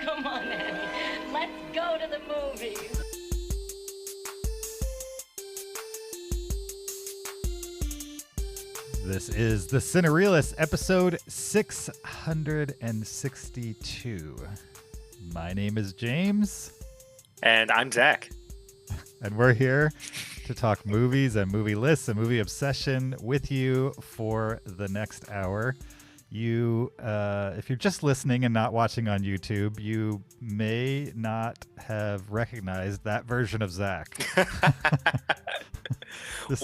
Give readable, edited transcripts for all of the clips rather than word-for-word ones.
Come on, Annie. Let's go to the movies. This is the Cinereelists, episode 662. My name is James. And I'm Zach. And we're here to talk movies and movie lists and movie obsession with you for the next hour. You, if you're just listening and not watching on YouTube, you may not have recognized that version of Zach. This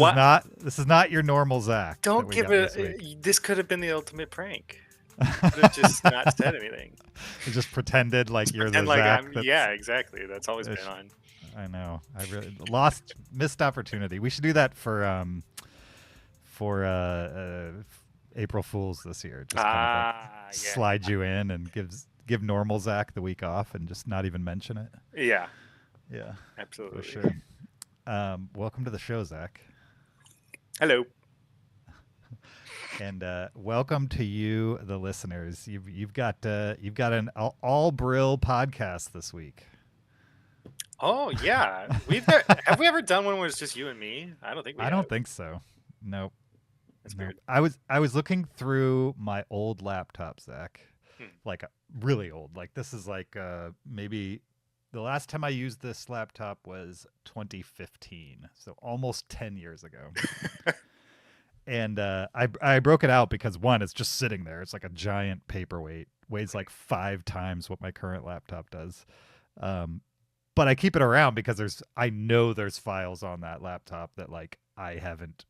is not your normal Zach. Don't give it. This could have been the ultimate prank. Could have just not said anything. You just pretended like Just you're pretend the like Zach. yeah, exactly. That's always been on. I know. I really missed opportunity. We should do that for April Fools this year. Just kind of slide you in and give normal Zach the week off and just not even mention it. Yeah. Yeah. Absolutely. For sure. Welcome to the show, Zach. Hello. And welcome to you, the listeners. You've got an all Brill podcast this week. Oh yeah, have we ever done one where it's just you and me? I don't think we have. I don't think so. Nope. That's weird. I was looking through my old laptop, Zach, like really old. Like this is like maybe the last time I used this laptop was 2015, so almost 10 years ago. And I broke it out because one, it's just sitting there. It's like a giant paperweight, weighs like 5 times what my current laptop does. But I keep it around because I know there's files on that laptop that like I haven't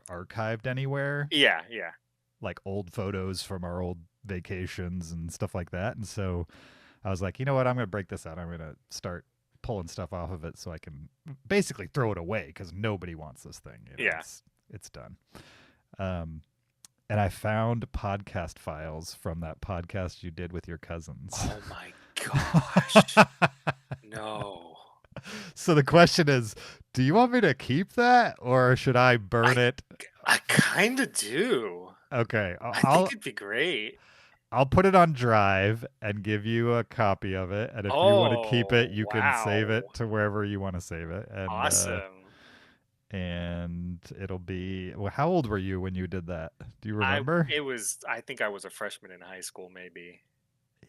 archived anywhere. Yeah. Like old photos from our old vacations and stuff like that. And so I was like, you know what? I'm going to break this out. I'm going to start pulling stuff off of it so I can basically throw it away because nobody wants this thing. You know? Yeah. It's done. And I found podcast files from that podcast you did with your cousins. Oh my gosh. No. So the question is, do you want me to keep that or should I burn it? I kind of do. Okay. I think it'd be great. I'll put it on Drive and give you a copy of it. And if you want to keep it, you can save it to wherever you want to save it. And, awesome. And it'll be, well, how old were you when you did that? Do you remember? I think I was a freshman in high school, maybe.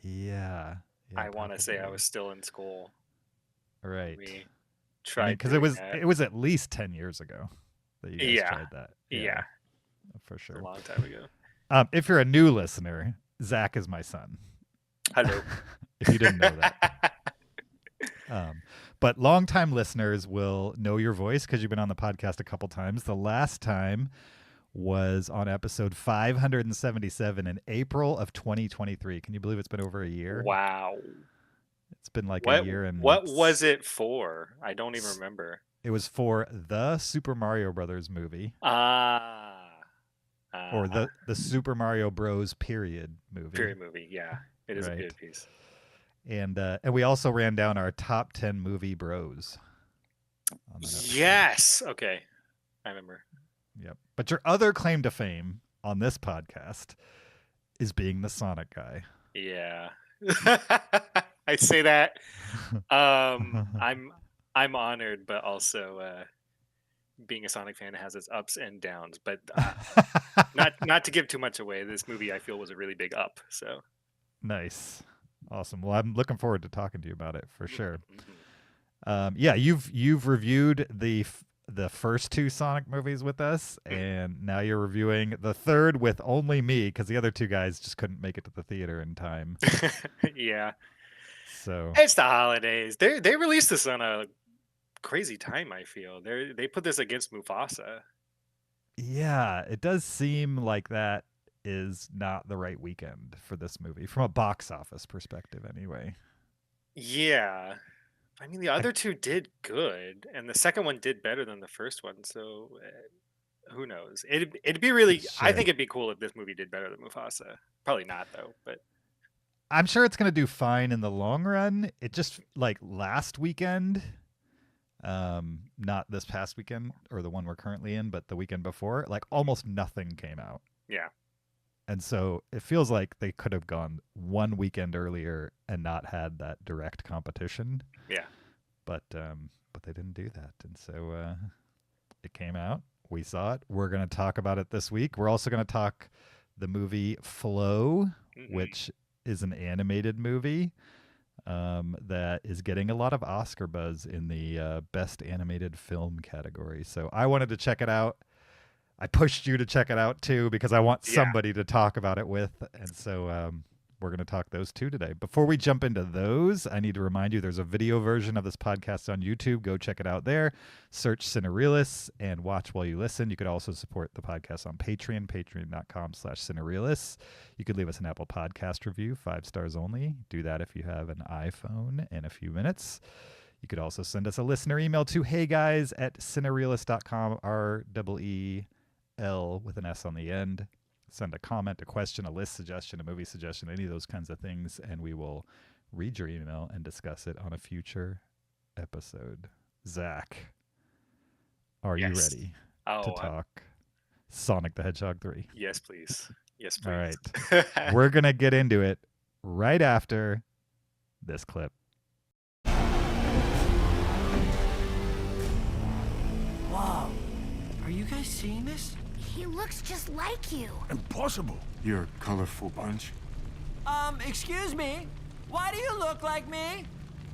Yeah. I want to say I was still in school. Right. We tried because it was at least 10 years ago that you guys tried that. Yeah. For sure. A long time ago. If you're a new listener, Zach is my son. Hello. If you didn't know that. But longtime listeners will know your voice because you've been on the podcast a couple times. The last time was on episode 577 in April of 2023. Can you believe it's been over a year? Wow. It's been like a year and what was it for? I don't even remember. It was for the Super Mario Brothers movie. Or the Super Mario Bros. Period movie. Yeah. It is a good piece. And we also ran down our top 10 movie bros. Yes. Okay. I remember. Yep. But your other claim to fame on this podcast is being the Sonic guy. Yeah. I say that. I'm honored, but also being a Sonic fan has its ups and downs. But not to give too much away, this movie I feel was a really big up. So nice. Awesome. Well, I'm looking forward to talking to you about it for sure. Yeah, you've reviewed the first 2 Sonic movies with us, and now you're reviewing the third with only me because the other 2 guys just couldn't make it to the theater in time. Yeah. So it's the holidays. They released this on a crazy time. I feel they put this against Mufasa. Yeah, it does seem like that is not the right weekend for this movie from a box office perspective anyway. Yeah. I mean, the other 2 did good, and the second one did better than the first one, so who knows? It'd be really... Sure. I think it'd be cool if this movie did better than Mufasa. Probably not, though, but... I'm sure it's going to do fine in the long run. It just, like, last weekend, not this past weekend, or the one we're currently in, but the weekend before, like, almost nothing came out. Yeah. And so it feels like they could have gone one weekend earlier and not had that direct competition. Yeah. But they didn't do that. And so it came out. We saw it. We're going to talk about it this week. We're also going to talk the movie Flow, which is an animated movie that is getting a lot of Oscar buzz in the Best Animated Film category. So I wanted to check it out. I pushed you to check it out too because I want somebody to talk about it with. And so we're going to talk those two today. Before we jump into those, I need to remind you there's a video version of this podcast on YouTube. Go check it out there. Search Cinereelists and watch while you listen. You could also support the podcast on Patreon, patreon.com/Cinereelists. You could leave us an Apple Podcast review, 5 stars only. Do that if you have an iPhone in a few minutes. You could also send us a listener email to heyguys@cinereelists.com, REEL with an S on the end. Send a comment, a question, a list suggestion, a movie suggestion, any of those kinds of things, and we will read your email and discuss it on a future episode. Zach, are you ready to talk Sonic the Hedgehog 3? Yes, please. Yes, please. All right. We're going to get into it right after this clip. Wow. Are you guys seeing this? He looks just like you. Impossible. You're a colorful bunch. Excuse me? Why do you look like me?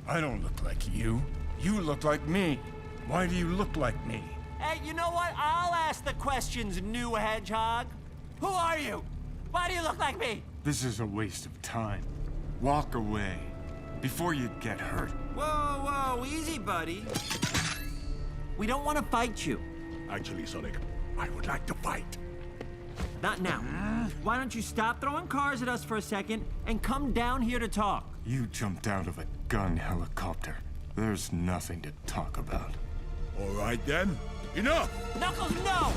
I don't look like you. You look like me. Why do you look like me? Hey, you know what? I'll ask the questions, new hedgehog. Who are you? Why do you look like me? This is a waste of time. Walk away before you get hurt. Whoa, easy, buddy. We don't want to fight you. Actually, Sonic, I would like to fight. Not now. Why don't you stop throwing cars at us for a second and come down here to talk? You jumped out of a gun helicopter. There's nothing to talk about. All right, then. Enough! Knuckles, no!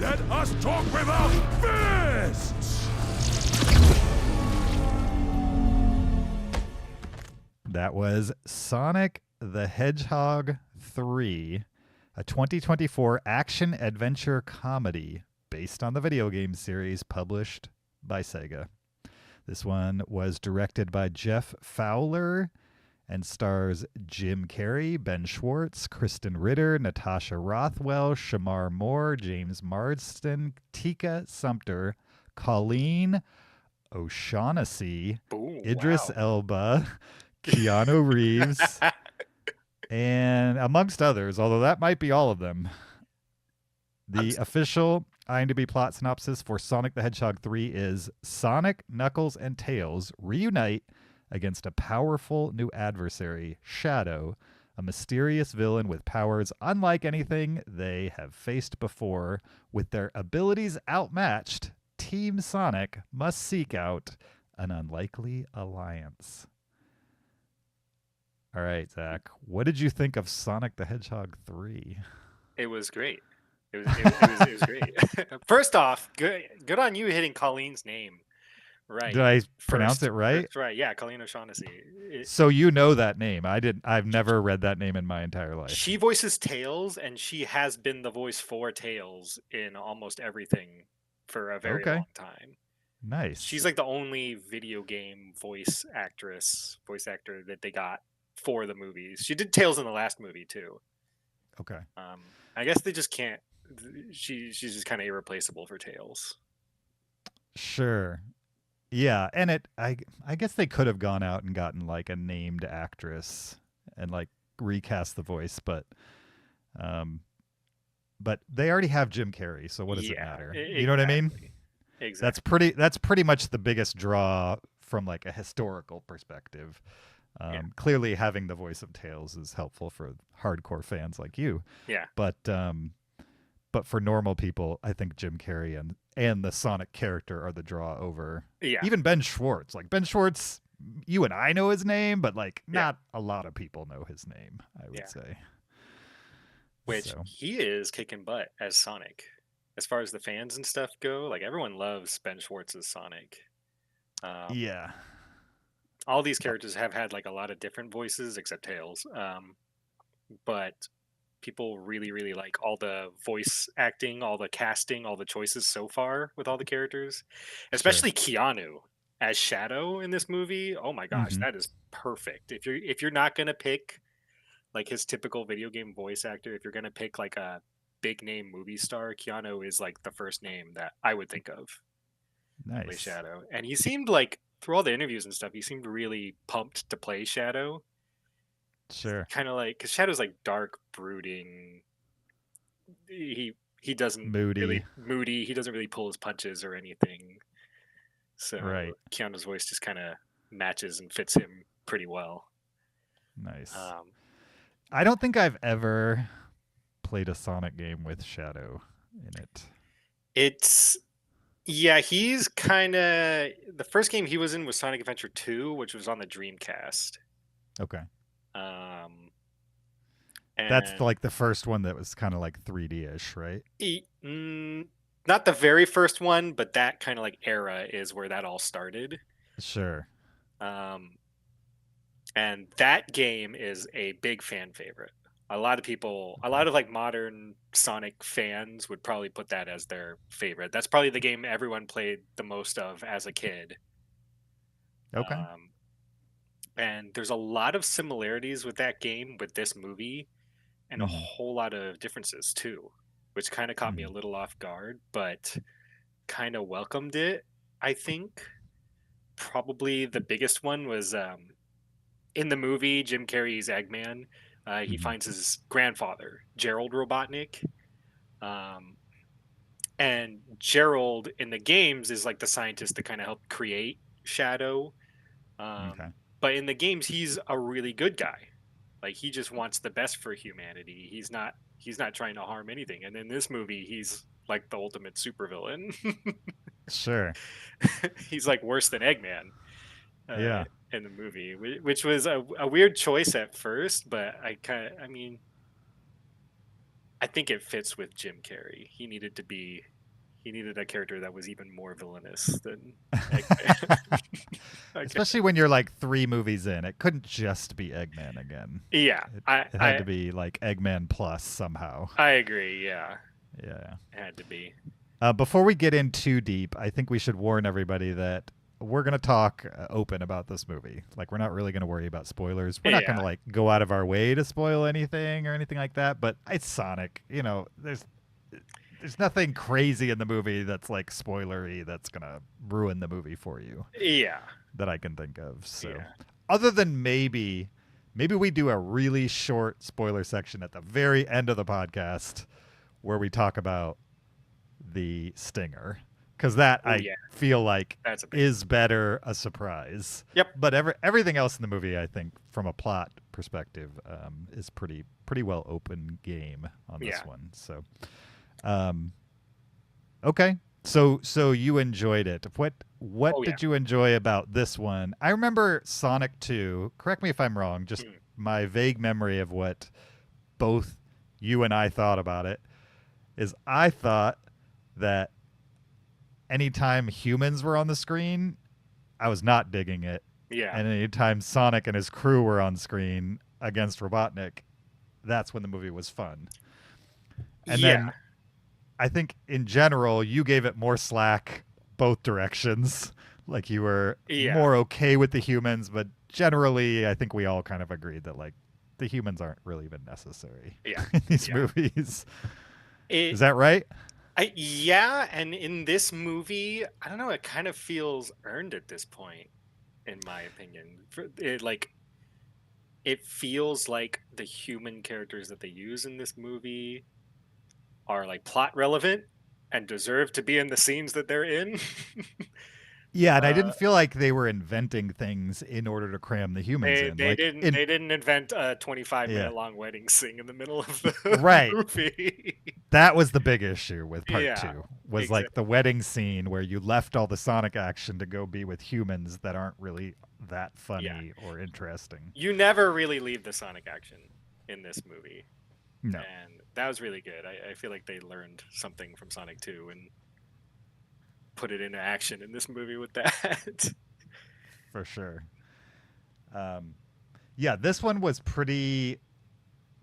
Let us talk without fists! That was Sonic the Hedgehog 3, a 2024 action-adventure comedy based on the video game series published by Sega. This one was directed by Jeff Fowler and stars Jim Carrey, Ben Schwartz, Kristen Ritter, Natasha Rothwell, Shamar Moore, James Marsden, Tika Sumpter, Colleen O'Shaughnessy, Idris Elba, Keanu Reeves, and amongst others, although that might be all of them. The official IMDb plot synopsis for Sonic the Hedgehog 3 is Sonic, Knuckles, and Tails reunite against a powerful new adversary, Shadow, a mysterious villain with powers unlike anything they have faced before. With their abilities outmatched, Team Sonic must seek out an unlikely alliance. All right, Zach, what did you think of Sonic the Hedgehog 3? It was great. It was great. First off, good on you hitting Colleen's name right. Did I pronounce it right? That's right. Yeah, Colleen O'Shaughnessy. So you know that name. I've never read that name in my entire life. She voices Tails, and she has been the voice for Tails in almost everything for a very long time. Nice. She's like the only video game voice actor that they got for the movies. She did Tails in the last movie too. Okay. I guess they just can't. She's just kind of irreplaceable for Tails. Sure. Yeah, and I guess they could have gone out and gotten like a named actress and like recast the voice, but they already have Jim Carrey, so what does it matter? Exactly. You know what I mean? Exactly. That's pretty much the biggest draw from like a historical perspective. Clearly having the voice of Tails is helpful for hardcore fans like you. Yeah. But for normal people, I think Jim Carrey and the Sonic character are the draw over even Ben Schwartz. Like Ben Schwartz, you and I know his name, but like not a lot of people know his name, I would say. Which he is kicking butt as Sonic. As far as the fans and stuff go, like everyone loves Ben Schwartz's Sonic. All these characters have had like a lot of different voices except Tails. But people really, really like all the voice acting, all the casting, all the choices so far with all the characters, Sure. especially Keanu as Shadow in this movie. Oh my gosh, Hmm. that is perfect. If you're not gonna pick like his typical video game voice actor, if you're gonna pick like a big name movie star, Keanu is like the first name that I would think of to play Nice. Shadow. And he seemed like through all the interviews and stuff, he seemed really pumped to play Shadow. Sure. Kind of like because Shadow's like dark, brooding. He doesn't really Moody. moody. He doesn't really pull his punches or anything. So Right. Keanu's voice just kind of matches and fits him pretty well. Nice. Um, I don't think I've ever played a Sonic game with Shadow in it. it's yeah, he's kind of the first game he was in was Sonic Adventure 2, which was on the Dreamcast. Okay. Um, That's and like the first one that was kind of like 3D-ish, right? not the very first one, but that kind of like era is where that all started. Sure. Um, and that game is a big fan favorite. A lot of people, a lot of like modern Sonic fans would probably put that as their favorite. That's probably the game everyone played the most of as a kid. Okay. And there's a lot of similarities with that game with this movie, and a Mhm. whole lot of differences too, which kind of caught me a Mhm. little off guard, but kind of welcomed it. I think probably the biggest one was in the movie Jim Carrey's Eggman. He Mhm. finds his grandfather, Gerald Robotnik. Um, and Gerald in the games is like the scientist that kind of helped create Shadow. Okay. But in the games, he's a really good guy. Like he just wants the best for humanity. He's not trying to harm anything. And in this movie, he's like the ultimate supervillain. Sure. He's like worse than Eggman. Yeah. In the movie, which was a weird choice at first, but I mean, I think it fits with Jim Carrey. He needed a character that was even more villainous than Eggman. Okay. Especially when you're like 3 movies in. It couldn't just be Eggman again. Yeah, It had to be like Eggman plus somehow. I agree. Yeah, Yeah. it had to be. Before we get in too deep, I think we should warn everybody that we're going to talk open about this movie. Like, we're not really going to worry about spoilers. We're not going Yeah. to like go out of our way to spoil anything or anything like that. But it's Sonic. You know, there's nothing crazy in the movie that's like spoilery that's going to ruin the movie for you Yeah, that I can think of. So, Yeah. other than maybe we do a really short spoiler section at the very end of the podcast where we talk about the stinger, because that Oh, I yeah. feel like That's a big is better a surprise. Yep. But everything else in the movie, I think, from a plot perspective, is pretty well open game on this Yeah. one. So, okay. So you enjoyed it. What Oh, yeah. did you enjoy about this one? I remember Sonic 2. Correct me if I'm wrong. Just my vague memory of what both you and I thought about it is I thought that anytime humans were on the screen, I was not digging it. Yeah. And anytime Sonic and his crew were on screen against Robotnik, that's when the movie was fun. And then I think in general, you gave it more slack both directions. Like you were more okay with the humans, but generally, I think we all kind of agreed that like the humans aren't really even necessary in these movies. Is that right? Yeah, and in this movie, I don't know, it kind of feels earned at this point, in my opinion. It feels like the human characters that they use in this movie are like plot relevant and deserve to be in the scenes that they're in. Yeah, and I didn't feel like they were inventing things in order to cram the humans in. They Like they didn't invent a 25-minute long wedding scene in the middle of the movie. That was the big issue with part Yeah, 2. Was like the wedding scene where you left all the Sonic action to go be with humans that aren't really that funny or interesting. You never really leave the Sonic action in this movie. No. And that was really good. I feel like they learned something from Sonic 2 and put it into action in this movie with that. For sure. Yeah, this one was pretty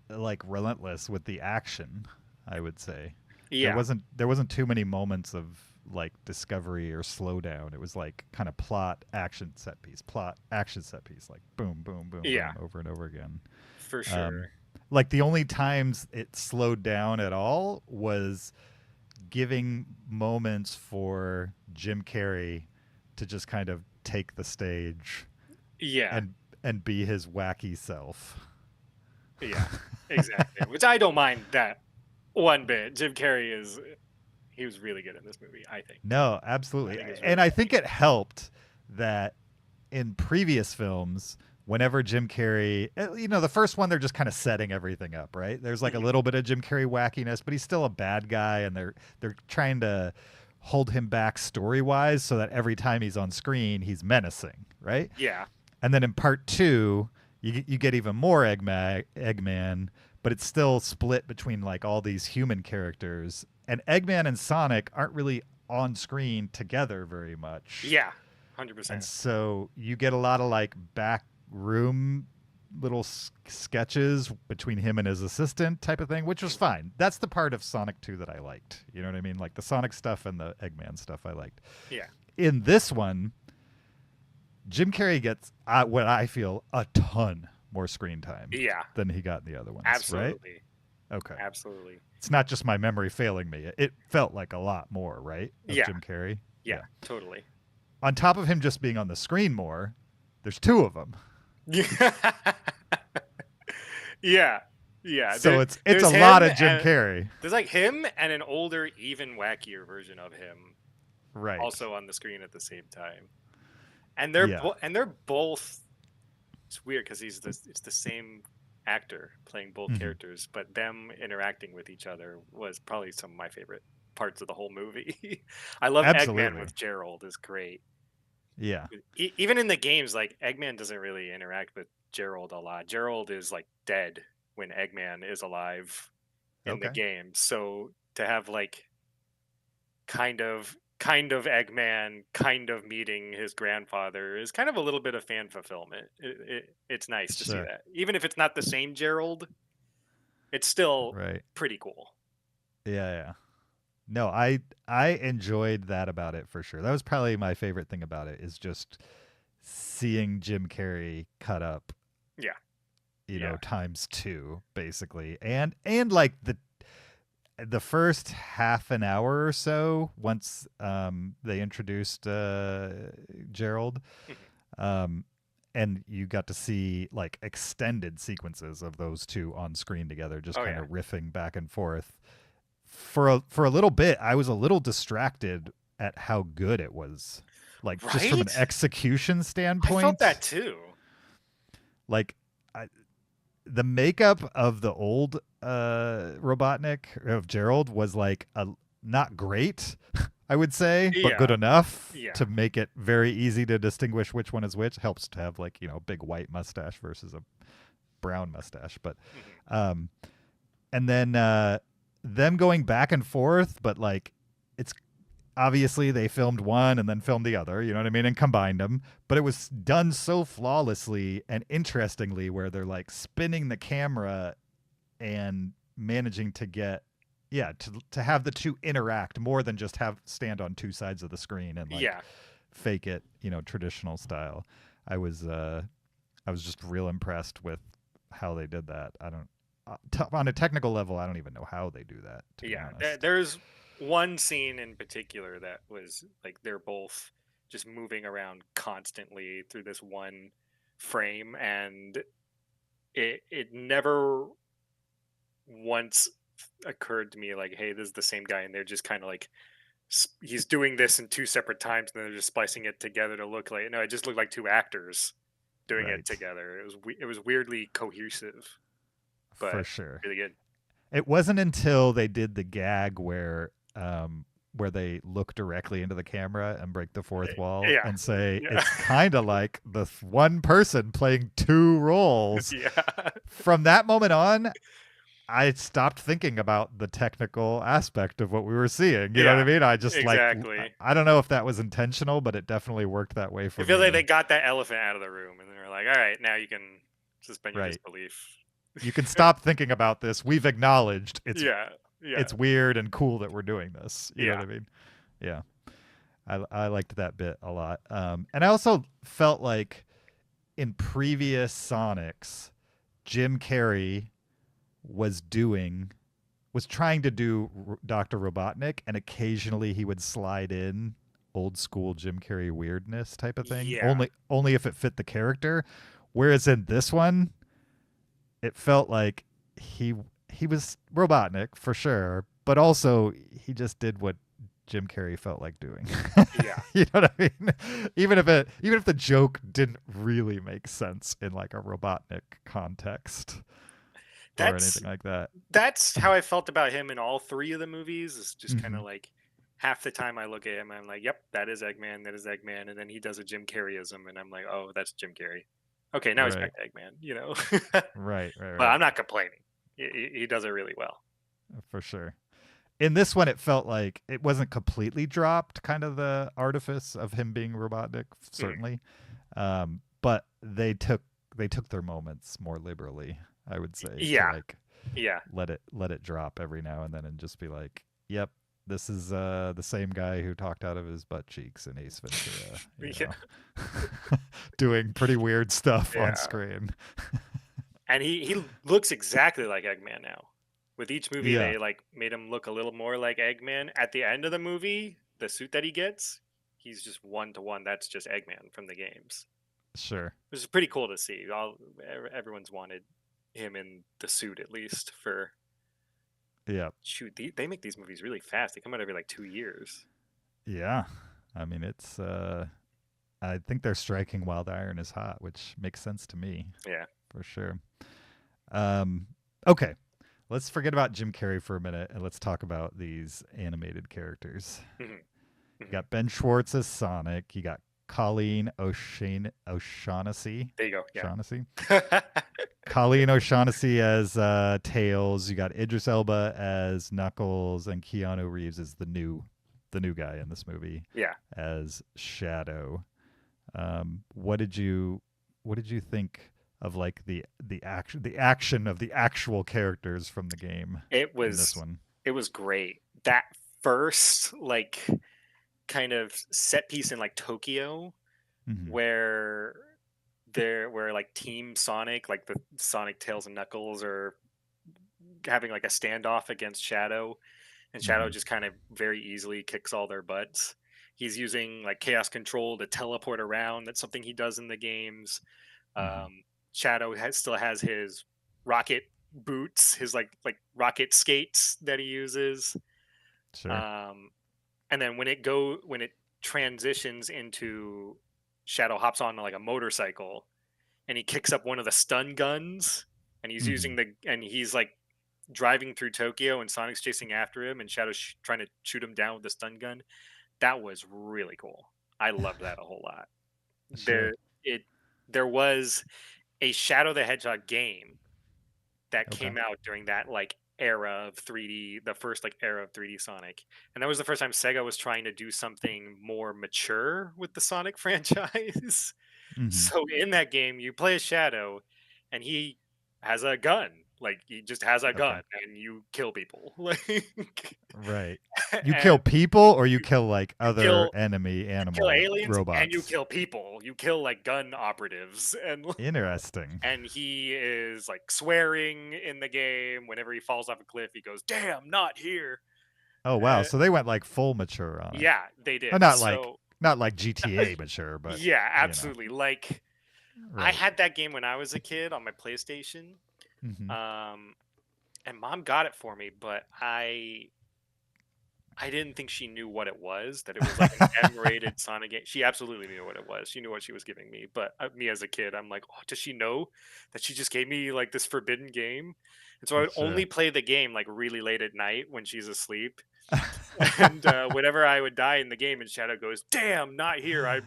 like relentless with the action, I would say. Yeah. There wasn't too many moments of like discovery or slowdown. It was like kind of plot, action, set piece, plot, action, set piece, like boom, boom, boom, Yeah. boom, over and over again. For sure. Like the only times it slowed down at all was giving moments for Jim Carrey to just kind of take the stage Yeah. and be his wacky self. Yeah, exactly. Which I don't mind that one bit. Jim Carrey he was really good in this movie, I think. No, absolutely. I think And I think it helped that in previous films, whenever Jim Carrey, the first one, they're just kind of setting everything up, right? There's like a little bit of Jim Carrey wackiness, but he's still a bad guy, and they're trying to hold him back story-wise so that every time he's on screen, he's menacing, right? Yeah. And then in part 2, you get even more Eggman, but it's still split between like all these human characters. And Eggman and Sonic aren't really on screen together very much. Yeah, 100%. And so you get a lot of like back room little sketches between him and his assistant type of thing, which was fine. That's the part of Sonic 2 that I liked. You know what I mean? Like the Sonic stuff and the Eggman stuff I liked. Yeah. In this one, Jim Carrey gets what I feel a ton more screen time than he got in the other ones. Absolutely. Right? Okay. Absolutely. It's not just my memory failing me. It felt like a lot more, right? Of Yeah. Jim Carrey. Yeah, totally. On top of him just being on the screen more, there's 2 of them. Yeah. Yeah. So it's there's a lot him of Jim and- Carrey. There's like him and an older, even wackier version of him Right. also on the screen at the same time. And they're they're both. It's weird because it's the same actor playing both characters, but them interacting with each other was probably some of my favorite parts of the whole movie. I love Absolutely. Eggman with Gerald is great. Yeah. Even in the games, like Eggman doesn't really interact with Gerald a lot. Gerald is like dead when Eggman is alive in the game. So to have like kind of Eggman kind of meeting his grandfather is kind of a little bit of fan fulfillment. It's nice to see that. Even if it's not the same Gerald, it's still pretty cool. Yeah. No, I enjoyed that about it for sure. That was probably my favorite thing about it, is just seeing Jim Carrey cut up. Yeah. You know, times 2 basically. And like the first half an hour or so, once they introduced Gerald, and you got to see like extended sequences of those 2 on screen together, just kind of riffing back and forth. For a little bit, I was a little distracted at how good it was, like just from an execution standpoint. I felt that too. Like the makeup of the old Robotnik of Gerald was like not great, I would say, but good enough to make it very easy to distinguish which one is which. Helps to have like, big white mustache versus a brown mustache, but and then them going back and forth, but like it's obviously they filmed one and then filmed the other, you know what I mean, and combined them, but it was done so flawlessly and interestingly, where they're like spinning the camera and managing to get to have the 2 interact more than just stand on 2 sides of the screen and like fake it, traditional style. I was just real impressed with how they did that. I don't on a technical level, I don't even know how they do that. There's one scene in particular that was like they're both just moving around constantly through this one frame, and it never once occurred to me like, hey, this is the same guy, and they're just kind of like he's doing this in 2 separate times, and they're just splicing it together to look like it just looked like 2 actors doing it together. It was weirdly cohesive. But for sure, really good. It wasn't until they did the gag where they look directly into the camera and break the 4th wall and say it's kind of like the one person playing 2 roles. From that moment on, I stopped thinking about the technical aspect of what we were seeing. You know what I mean? I just I don't know if that was intentional, but it definitely worked that way for me. I feel like they got that elephant out of the room, and they're like, all right, now you can suspend your disbelief. You can stop thinking about this. We've acknowledged it's Yeah. it's weird and cool that we're doing this. You know Yeah. what I mean? Yeah. I liked that bit a lot. And I also felt like in previous Sonics, Jim Carrey was trying to do Dr. Robotnik, and occasionally he would slide in old school Jim Carrey weirdness type of thing. Yeah. Only if it fit the character. Whereas in this one, it felt like he was Robotnik for sure, but also he just did what Jim Carrey felt like doing. Yeah. You know what I mean? Even if the joke didn't really make sense in like a Robotnik context or anything like that. That's how I felt about him in all three of the movies. It's just kind Mhm. of like half the time I look at him, I'm like, yep, that is Eggman, that is Eggman, and then he does a Jim Carreyism, and I'm like, oh, that's Jim Carrey. Okay, now he's Right. back to Eggman, you know. Right. But I'm not complaining. He does it really well. For sure. In this one, it felt like it wasn't completely dropped, kind of the artifice of him being Robotnik, certainly. But they took their moments more liberally, I would say. Yeah. To like Yeah. let it drop every now and then and just be like, yep, this is the same guy who talked out of his butt cheeks in Ace Ventura. You know? Doing pretty weird stuff Yeah. on screen. And he looks exactly like Eggman now. With each movie, Yeah. they like made him look a little more like Eggman. At the end of the movie, the suit that he gets, he's just 1-to-1. That's just Eggman from the games. Sure. Which is pretty cool to see. Everyone's wanted him in the suit at least for. Yeah. Shoot, they make these movies really fast. They come out every like 2 years. Yeah. I mean, it's I think they're striking while the iron is hot, which makes sense to me. Yeah. For sure. Okay. Let's forget about Jim Carrey for a minute and let's talk about these animated characters. You got Ben Schwartz as Sonic. You got Colleen O'Shaughnessy. There you go. Yeah. Shaughnessy. Colleen O'Shaughnessy as Tails. You got Idris Elba as Knuckles, and Keanu Reeves as the new guy in this movie. Yeah. As Shadow. What did you think of like the action of the actual characters from the game? It in this one. It was great. That first like kind of set piece in like Tokyo where like Team Sonic, like the Sonic, Tails, and Knuckles are having like a standoff against Shadow, and Shadow just kind of very easily kicks all their butts. He's using like chaos control to teleport around. That's something he does in the games. Shadow still has his rocket boots, his like rocket skates that he uses. Sure. And then when it transitions into Shadow hops on like a motorcycle and he kicks up one of the stun guns and he's using and he's like driving through Tokyo and Sonic's chasing after him and Shadow's trying to shoot him down with the stun gun. That was really cool. I loved that a whole lot. Sure. There was a Shadow the Hedgehog game that came out during that like era of 3D, the first like era of 3D Sonic. And that was the first time Sega was trying to do something more mature with the Sonic franchise. So in that game, you play a Shadow and he has a gun. Like he just has a gun and you kill people. Like right. You kill people or you kill like other enemy animal kill aliens robots. and you kill people. You kill like gun operatives and Interesting. And he is like swearing in the game. Whenever he falls off a cliff, he goes, "Damn, not here." Oh wow! So they went like full mature on it. Yeah, they did. Not like GTA mature, but yeah, absolutely. Like right. I had that game when I was a kid on my PlayStation. And Mom got it for me, but I didn't think she knew what it was. That it was like an M-rated Sonic game. She absolutely knew what it was. She knew what she was giving me. But me as a kid, I'm like, oh, does she know that she just gave me like this forbidden game? And so I would only play the game like really late at night when she's asleep. And whenever I would die in the game, and Shadow goes, "Damn, not here!"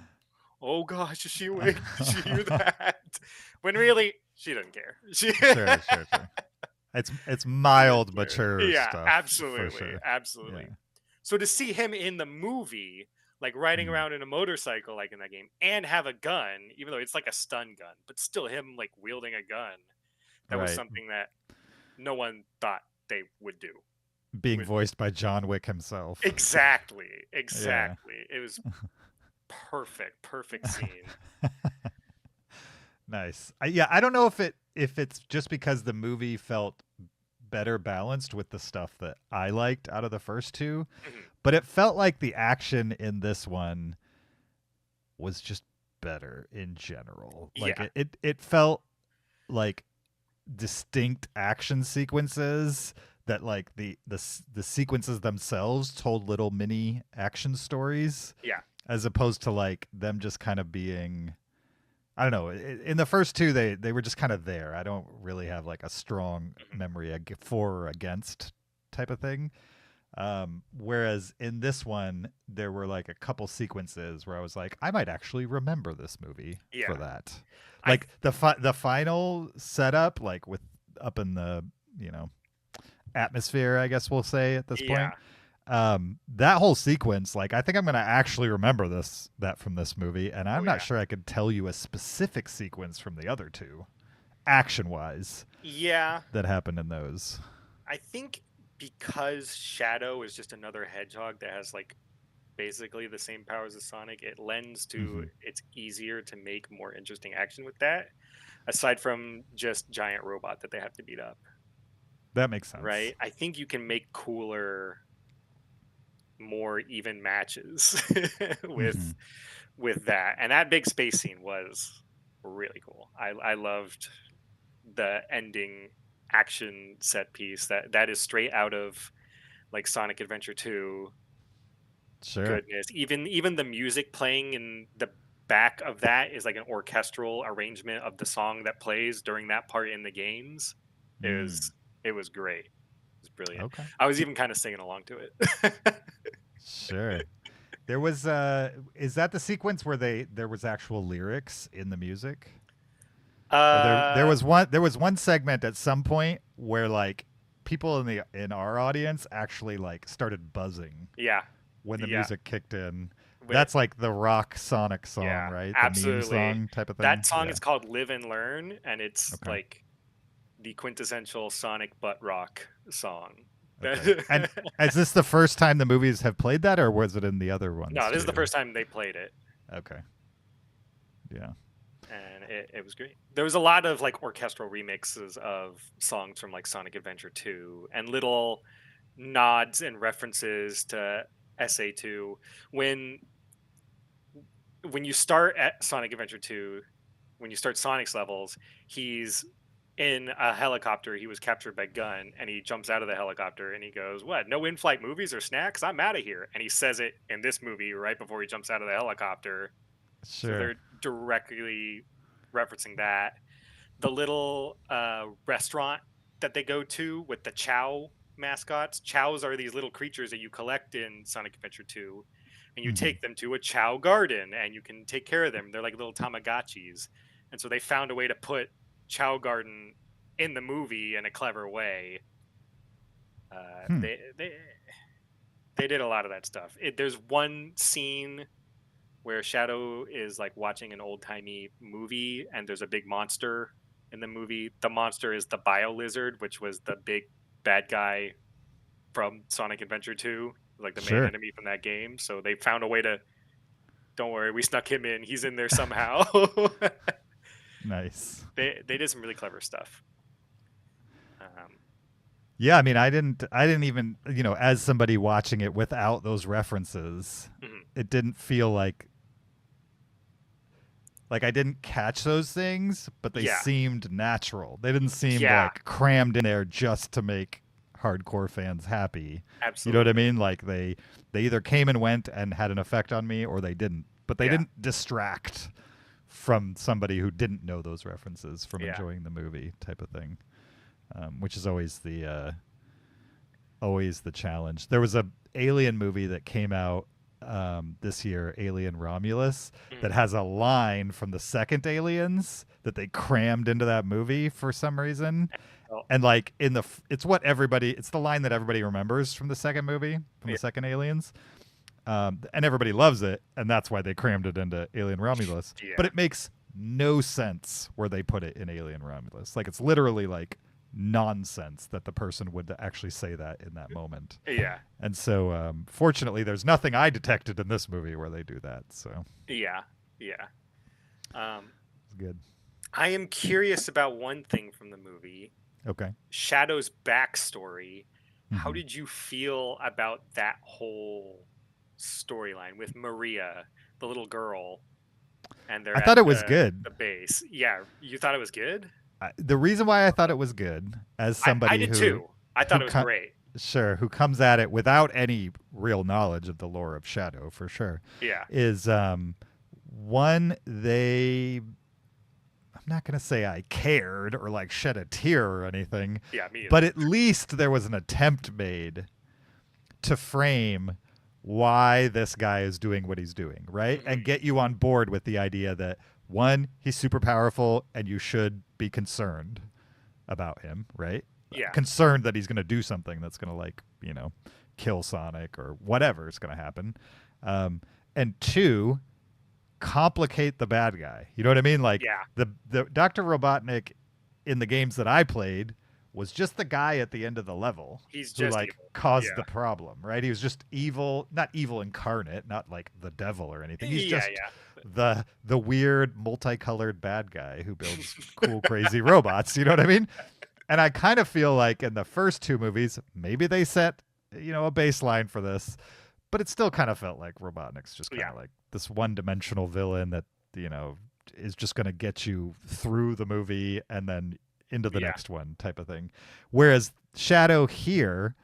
Oh gosh, is she awake? Did she hear that? When really, she doesn't care. Sure. It's mild, mature yeah, stuff. absolutely. Yeah. So to see him in the movie, like riding around in a motorcycle, like in that game, and have a gun, even though it's like a stun gun, but still him like wielding a gun, That was Right. something that no one thought they would do. Being voiced by John Wick himself. Exactly. It was perfect scene. Nice. I don't know if it's just because the movie felt better balanced with the stuff that I liked out of the first two, but it felt like the action in this one was just better in general. Like it felt like distinct action sequences that like the sequences themselves told little mini action stories. Yeah. As opposed to like them just kind of being, I don't know. In the first two, they were just kind of there. I don't really have like a strong memory for or against type of thing. Whereas in this one, there were like a couple sequences where I was like, I might actually remember this movie for that. Like the final setup, like with up in the atmosphere, I guess we'll say at this point. That whole sequence, like I think I'm gonna actually remember that from this movie, and I'm not sure I could tell you a specific sequence from the other two, action wise. Yeah. That happened in those. I think because Shadow is just another hedgehog that has like basically the same powers as Sonic, it lends to it's easier to make more interesting action with that, aside from just giant robot that they have to beat up. That makes sense. Right? I think you can make cooler, more even matches with that. And that big space scene was really cool. I loved the ending action set piece that is straight out of like Sonic Adventure 2. Sure. Goodness. Even the music playing in the back of that is like an orchestral arrangement of the song that plays during that part in the games. It was great. It was brilliant. Okay. I was even kind of singing along to it. Sure. There was is that the sequence where there was actual lyrics in the music? There was one segment at some point where like people in our audience actually like started buzzing. Yeah. When the music kicked in. That's like the rock Sonic song, right? Absolutely. The meme song type of thing. That song is called Live and Learn, and it's like the quintessential Sonic butt rock song. Okay. And is this the first time the movies have played that, or was it in the other ones? No, this is the first time they played it. Okay. Yeah. And it was great. There was a lot of like orchestral remixes of songs from like Sonic Adventure 2 and little nods and references to SA2. When you start at Sonic Adventure 2, when you start Sonic's levels, he's in a helicopter. He was captured by Gunn, and he jumps out of the helicopter and he goes, "What? No in-flight movies or snacks? I'm out of here." And he says it in this movie right before he jumps out of the helicopter. Sure. So they're directly referencing that. The little restaurant that they go to with the Chow mascots. Chows are these little creatures that you collect in Sonic Adventure 2, and you take them to a Chow garden and you can take care of them. They're like little Tamagotchis. And so they found a way to put Chow Garden in the movie in a clever way. They did a lot of that stuff. There's one scene where Shadow is like watching an old-timey movie and there's a big monster in the movie. The monster is the Bio Lizard, which was the big bad guy from Sonic Adventure 2, like the main enemy from that game. So they found a way to, don't worry, we snuck him in. He's in there somehow. Nice. They did some really clever stuff. Yeah, I mean, I didn't even, as somebody watching it without those references, it didn't feel like I didn't catch those things, but they seemed natural. They didn't seem like crammed in there just to make hardcore fans happy. Absolutely. You know what I mean? Like they either came and went and had an effect on me, or they didn't. But they didn't distract from somebody who didn't know those references from enjoying the movie, type of thing, which is always the challenge. There was a Alien movie that came out this year, Alien Romulus, that has a line from the second Aliens that they crammed into that movie for some reason. And like it's the line that everybody remembers from the second movie, from the second Aliens. And everybody loves it, and that's why they crammed it into Alien Romulus. But it makes no sense where they put it in Alien Romulus. Like, it's literally like nonsense that the person would actually say that in that moment. Yeah. And so, fortunately, there's nothing I detected in this movie where they do that. So Yeah. it's good. I am curious about one thing from the movie. Okay. Shadow's backstory. How Mhm. did you feel about that whole storyline with Maria, the little girl, and they're I at thought it was good. the base? Yeah, you thought it was good? The reason why I thought it was good, as somebody I did who too. I thought it was co- great. Sure, who comes at it without any real knowledge of the lore of Shadow, for sure, Yeah. is one, I'm not going to say I cared or like shed a tear or anything, Yeah, me either. but at least there was an attempt made to frame why this guy is doing what he's doing, right? Mm-hmm. And get you on board with the idea that, one, he's super powerful and you should be concerned about him, right? Yeah. Concerned that he's going to do something that's going to, like, kill Sonic or whatever is going to happen. And two, complicate the bad guy. You know what I mean? Like, Yeah. the Dr. Robotnik in the games that I played was just the guy at the end of the level He's who, just like, evil. caused Yeah. the problem, right? He was just evil, not evil incarnate, not like the devil or anything. He's Yeah, just yeah. the weird multicolored bad guy who builds cool, crazy robots. You know what I mean? And I kind of feel like in the first two movies, maybe they set, a baseline for this, but it still kind of felt like Robotnik's just kind of like this one-dimensional villain that, is just going to get you through the movie and then into the next one type of thing. Whereas Shadow here,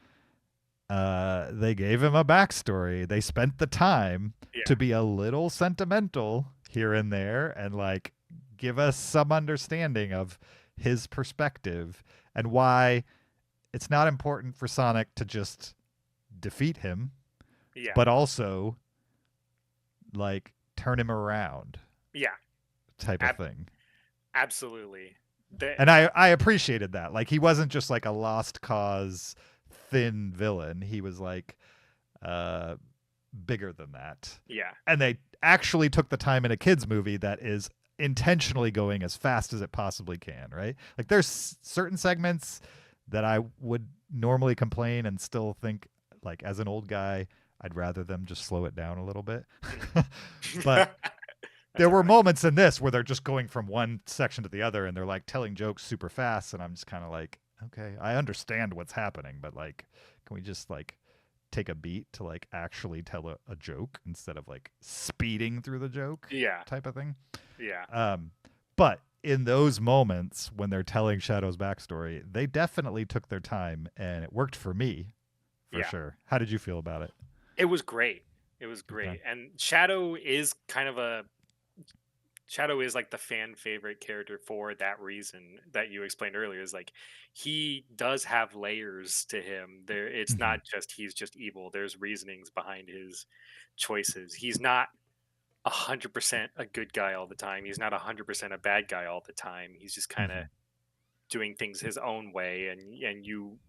they gave him a backstory. They spent the time to be a little sentimental here and there and, like, give us some understanding of his perspective and why it's not important for Sonic to just defeat him, but also, like, turn him around. Yeah. Type of thing. Absolutely. And I appreciated that. Like, he wasn't just like a lost cause thin villain. He was like bigger than that. Yeah. And they actually took the time in a kids movie that is intentionally going as fast as it possibly can, right? Like, there's certain segments that I would normally complain and still think, like, as an old guy, I'd rather them just slow it down a little bit. But there were moments in this where they're just going from one section to the other and they're, like, telling jokes super fast, and I'm just kind of like, okay, I understand what's happening, but, like, can we just, like, take a beat to, like, actually tell a joke instead of, like, speeding through the joke type of thing? Yeah. But in those moments when they're telling Shadow's backstory, they definitely took their time, and it worked for me, for sure. How did you feel about it? It was great. It was great. Okay. And Shadow is like the fan favorite character for that reason that you explained earlier. Is like, he does have layers to him. It's not just he's just evil. There's reasonings behind his choices. He's not 100% a good guy all the time. He's not 100% a bad guy all the time. He's just kind of doing things his own way, and you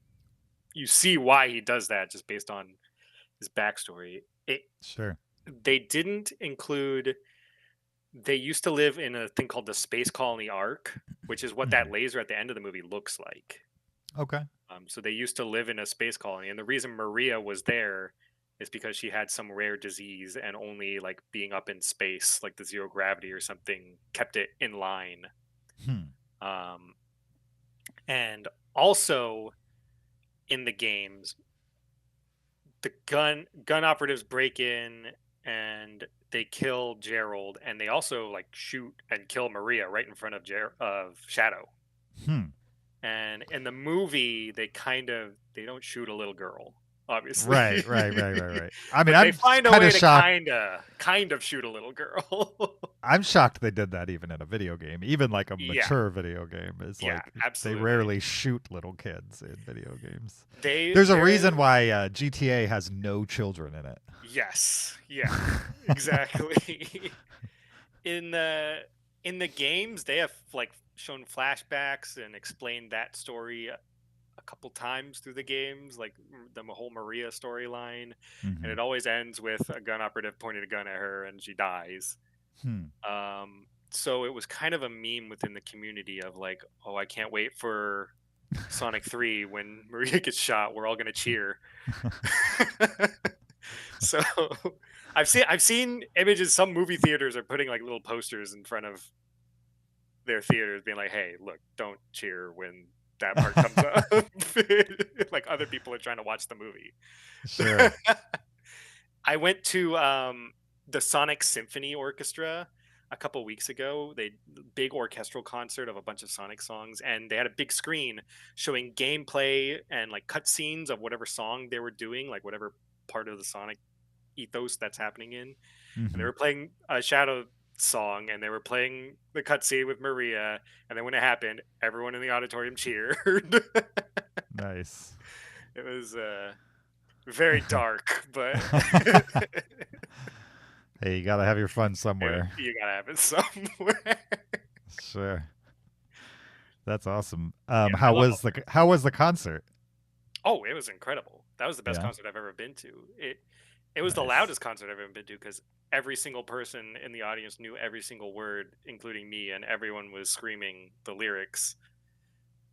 see why he does that just based on his backstory. Sure. They didn't include. They used to live in a thing called the Space Colony Ark, which is what that laser at the end of the movie looks like. Okay. So they used to live in a space colony, and the reason Maria was there is because she had some rare disease, and only, like, being up in space, like the zero gravity or something, kept it in line. And also in the games, the gun operatives break in and they kill Gerald, and they also, like, shoot and kill Maria right in front of Shadow. And in the movie, they don't shoot a little girl, obviously. Right. I mean, they I'm find a kind way of to shocked. kind of shoot a little girl. I'm shocked they did that even in a video game, even like a mature video game. Is like absolutely. they rarely shoot little kids in video games. There's a reason why GTA has no children in it. Yes. Yeah. Exactly. In the games, they have, like, shown flashbacks and explained that story a couple times through the games, like the whole Maria storyline, and it always ends with a gun operative pointing a gun at her and she dies. so it was kind of a meme within the community of like, oh, I can't wait for Sonic 3 when Maria gets shot. We're all gonna cheer. So I've seen images. Some movie theaters are putting like little posters in front of their theaters, being like, "Hey, look, don't cheer when that part comes up." Like other people are trying to watch the movie. Sure. I went to the Sonic Symphony Orchestra a couple weeks ago. They big orchestral concert of a bunch of Sonic songs, and they had a big screen showing gameplay and like cutscenes of whatever song they were doing, like whatever part of the Sonic ethos that's happening in. And they were playing a Shadow song, and they were playing the cutscene with Maria, and then when it happened, everyone in the auditorium cheered. Nice. It was very dark, but Hey, you gotta have your fun somewhere. you gotta have it somewhere. Sure. That's awesome. I How love was the concert? Oh, it was incredible. That was the best Yeah. concert I've ever been to. It was the Nice. loudest concert I've ever been to, because every single person in the audience knew every single word, including me, and everyone was screaming the lyrics.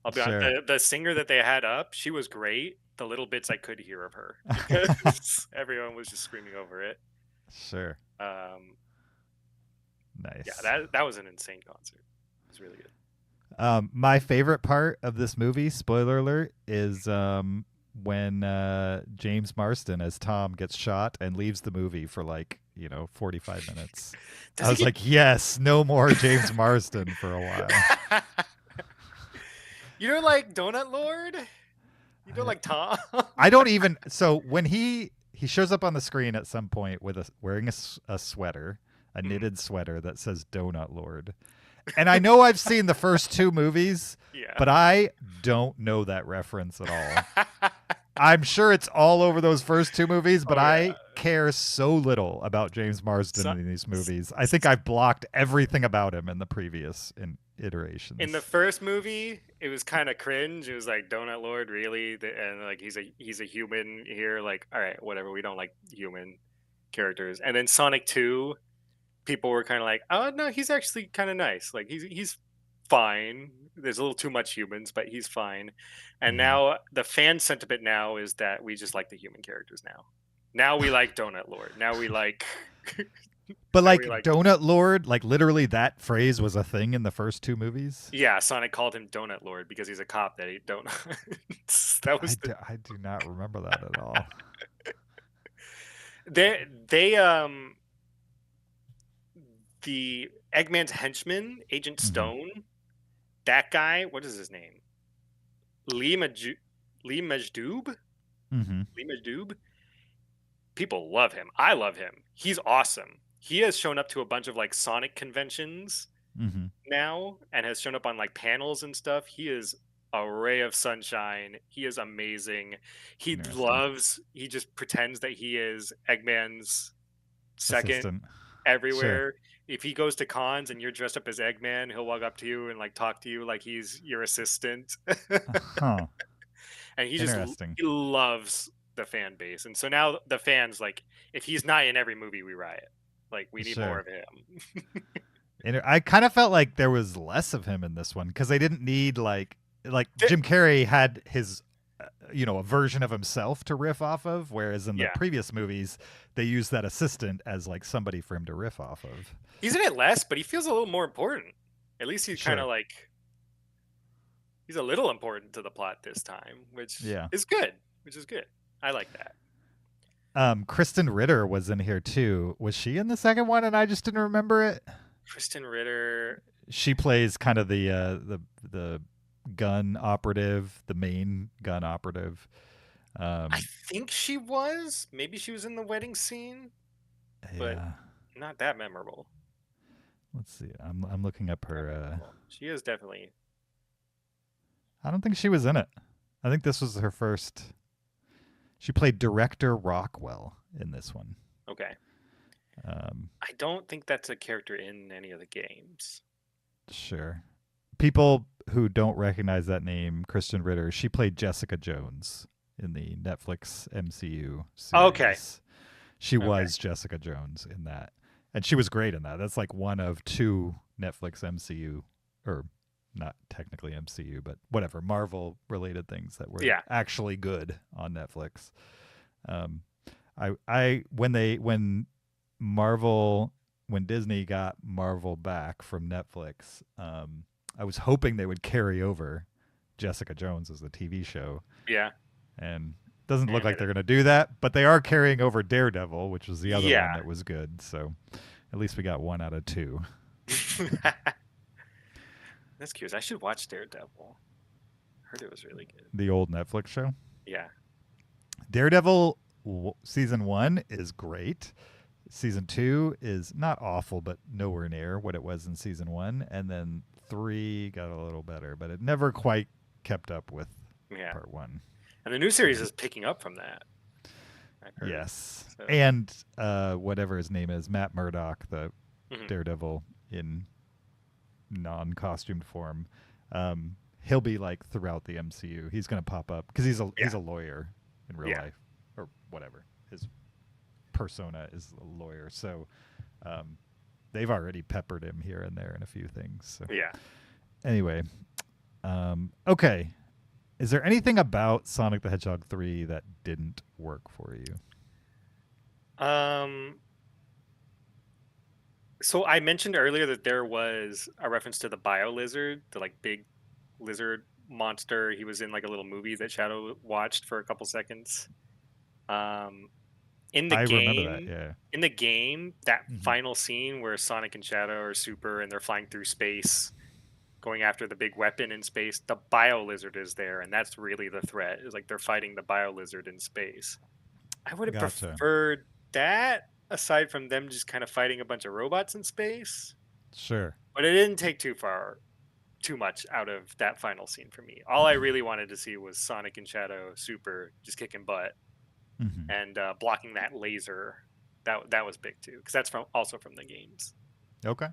I'll be honest, Sure. the singer that they had up, she was great. The little bits I could hear of her, because everyone was just screaming over it. Sure. Nice. Yeah, that was an insane concert. It was really good. My favorite part of this movie, spoiler alert, is when James Marsden as Tom gets shot and leaves the movie for 45 minutes. I was like, yes, no more James Marsden for a while. You don't like Donut Lord? You don't like Tom? I don't even. So when he shows up on the screen at some point with wearing a sweater, a knitted sweater that says Donut Lord. And I know I've seen the first two movies, Yeah. but I don't know that reference at all. I'm sure it's all over those first two movies, but I care so little about James Marsden in these movies. I think I've blocked everything about him in the previous iterations. In the first movie, it was kind of cringe. It was like, Donut Lord, really? And like he's a human here. Like, all right, whatever. We don't like human characters. And then Sonic 2, people were kind of like, oh no, he's actually kind of nice. Like he's fine. There's a little too much humans, but he's fine. And now the fan sentiment now is that we just like the human characters now. Now we like Donut Lord. Now we like. But like Donut Lord, like literally that phrase was a thing in the first two movies. Yeah, Sonic called him Donut Lord because he's a cop that ate donuts. That was I do not remember that at all. they the Eggman's henchman, Agent Stone, that guy, what is his name? Lee Majdoub? Lee Majdoub? People love him. I love him. He's awesome. He has shown up to a bunch of like Sonic conventions now, and has shown up on like panels and stuff. He is a ray of sunshine. He is amazing. He just pretends that he is Eggman's second Assistant. everywhere. Sure. If he goes to cons and you're dressed up as Eggman, he'll walk up to you and like talk to you like he's your assistant. And he loves the fan base. And so now the fans, like, if he's not in every movie, we riot. Like, we need more of him. And I kind of felt like there was less of him in this one because they didn't need like Jim Carrey had his a version of himself to riff off of, whereas in the previous movies they used that assistant as like somebody for him to riff off of. He's in it less, but he feels a little more important. At least he's kind of like, he's a little important to the plot this time, which is good. I like that. Kristen Ritter was in here too. Was she in the second one and I just didn't remember it? Kristen Ritter. She plays kind of the gun operative, the main gun operative. I think she was. Maybe she was in the wedding scene, but not that memorable. Let's see. I'm looking up her. She is definitely. I don't think she was in it. I think this was her first. She played Director Rockwell in this one. Okay. I don't think that's a character in any of the games. Sure. People who don't recognize that name, Kristen Ritter, she played Jessica Jones in the Netflix MCU series. Okay. She was Jessica Jones in that. And she was great in that. That's like one of two Netflix MCU, or not technically MCU, but whatever, Marvel related things that were actually good on Netflix. When Disney got Marvel back from Netflix, I was hoping they would carry over Jessica Jones as the TV show. Yeah. And doesn't look like they're going to do that, but they are carrying over Daredevil, which was the other one that was good. So at least we got 1 out of 2. That's curious. I should watch Daredevil. Heard it was really good. The old Netflix show? Yeah. Daredevil season 1 is great. Season 2 is not awful, but nowhere near what it was in season 1. And then 3 got a little better, but it never quite kept up with part 1. And the new series is picking up from that. Yes. So. And whatever his name is, Matt Murdock, the Daredevil in non-costumed form, he'll be like throughout the MCU. He's going to pop up because he's a lawyer in real life, or whatever. His persona is a lawyer. So they've already peppered him here and there in a few things. So. Yeah. Anyway, okay. Is there anything about Sonic the Hedgehog 3 that didn't work for you? So I mentioned earlier that there was a reference to the bio lizard, the like big lizard monster. He was in like a little movie that Shadow watched for a couple seconds. In the game, that final scene where Sonic and Shadow are super and they're flying through space, going after the big weapon in space, the bio lizard is there, and that's really the threat. Is like they're fighting the bio lizard in space. I would have preferred that, aside from them just kind of fighting a bunch of robots in space. Sure. But it didn't take too much out of that final scene for me. All I really wanted to see was Sonic and Shadow super just kicking butt and blocking that laser. That was big too, because that's also from the games. Okay.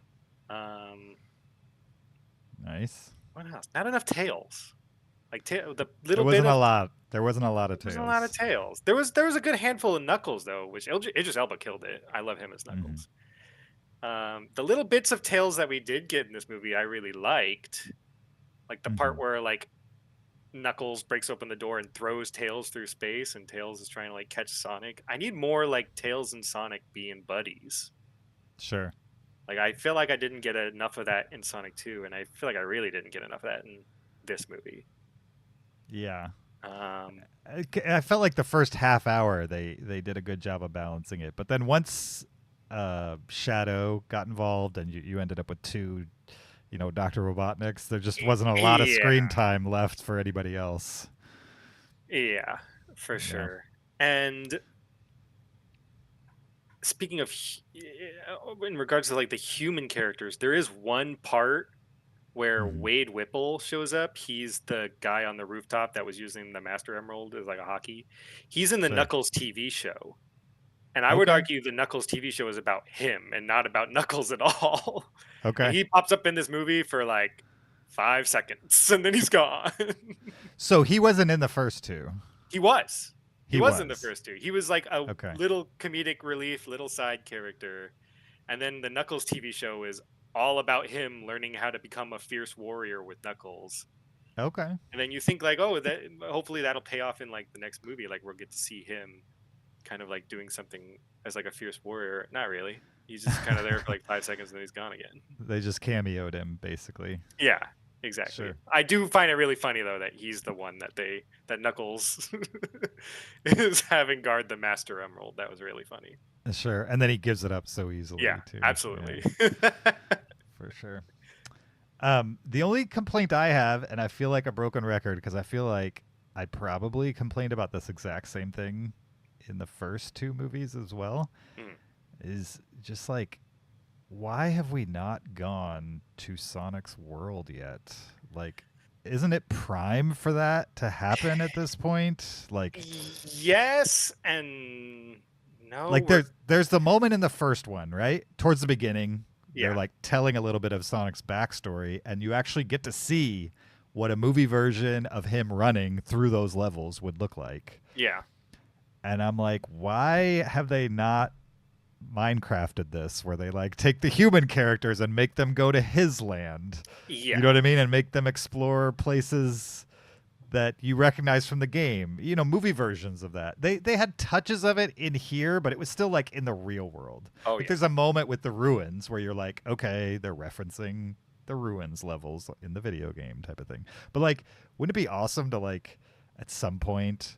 Nice. What else? Not enough tails. Like the little there wasn't bit of, a lot. There wasn't a lot of tails. There wasn't a lot of tails. There was a good handful of Knuckles though, which Idris Elba killed it. I love him as Knuckles. The little bits of tails that we did get in this movie, I really liked. Like the part where like Knuckles breaks open the door and throws Tails through space, and Tails is trying to like catch Sonic. I need more like Tails and Sonic being buddies. Sure. Like I feel like I didn't get enough of that in Sonic 2, and I feel like I really didn't get enough of that in this movie. Yeah. I felt like the first half hour they did a good job of balancing it, but then once Shadow got involved and you ended up with 2, Dr. Robotniks, there just wasn't a lot of screen time left for anybody else. Yeah, for sure. And speaking of, in regards to like the human characters, there is one part where Wade Whipple shows up. He's the guy on the rooftop that was using the Master Emerald as like a hockey. He's in the Knuckles TV show. And I would argue the Knuckles TV show is about him and not about Knuckles at all. Okay. And he pops up in this movie for like 5 seconds and then he's gone. So he wasn't in the first 2. He was. He was in the first 2. He was like a little comedic relief, little side character. And then the Knuckles TV show is all about him learning how to become a fierce warrior with Knuckles. Okay. And then you think like, oh, that hopefully that'll pay off in like the next movie. Like we'll get to see him kind of like doing something as like a fierce warrior. Not really. He's just kind of there for like 5 seconds and then he's gone again. They just cameoed him basically. Yeah, exactly. Sure. I do find it really funny though that he's the one that Knuckles is having guard the Master Emerald. That was really funny. Sure. And then he gives it up so easily too. Absolutely. Yeah. For sure. The only complaint I have, and I feel like a broken record because I feel like I probably complained about this exact same thing in the first 2 movies as well, is just like, why have we not gone to Sonic's world yet? Like, isn't it prime for that to happen at this point? Like, yes and no. Like there's the moment in the first one, right? Towards the beginning, they're like telling a little bit of Sonic's backstory, and you actually get to see what a movie version of him running through those levels would look like. Yeah. And I'm like, why have they not Minecrafted this, where they like take the human characters and make them go to his land. Yeah. You know what I mean? And make them explore places that you recognize from the game. You know, movie versions of that. They had touches of it in here, but it was still like in the real world. Oh, like, yeah. There's a moment with the ruins where you're like, okay, they're referencing the ruins levels in the video game type of thing. But like, wouldn't it be awesome to like at some point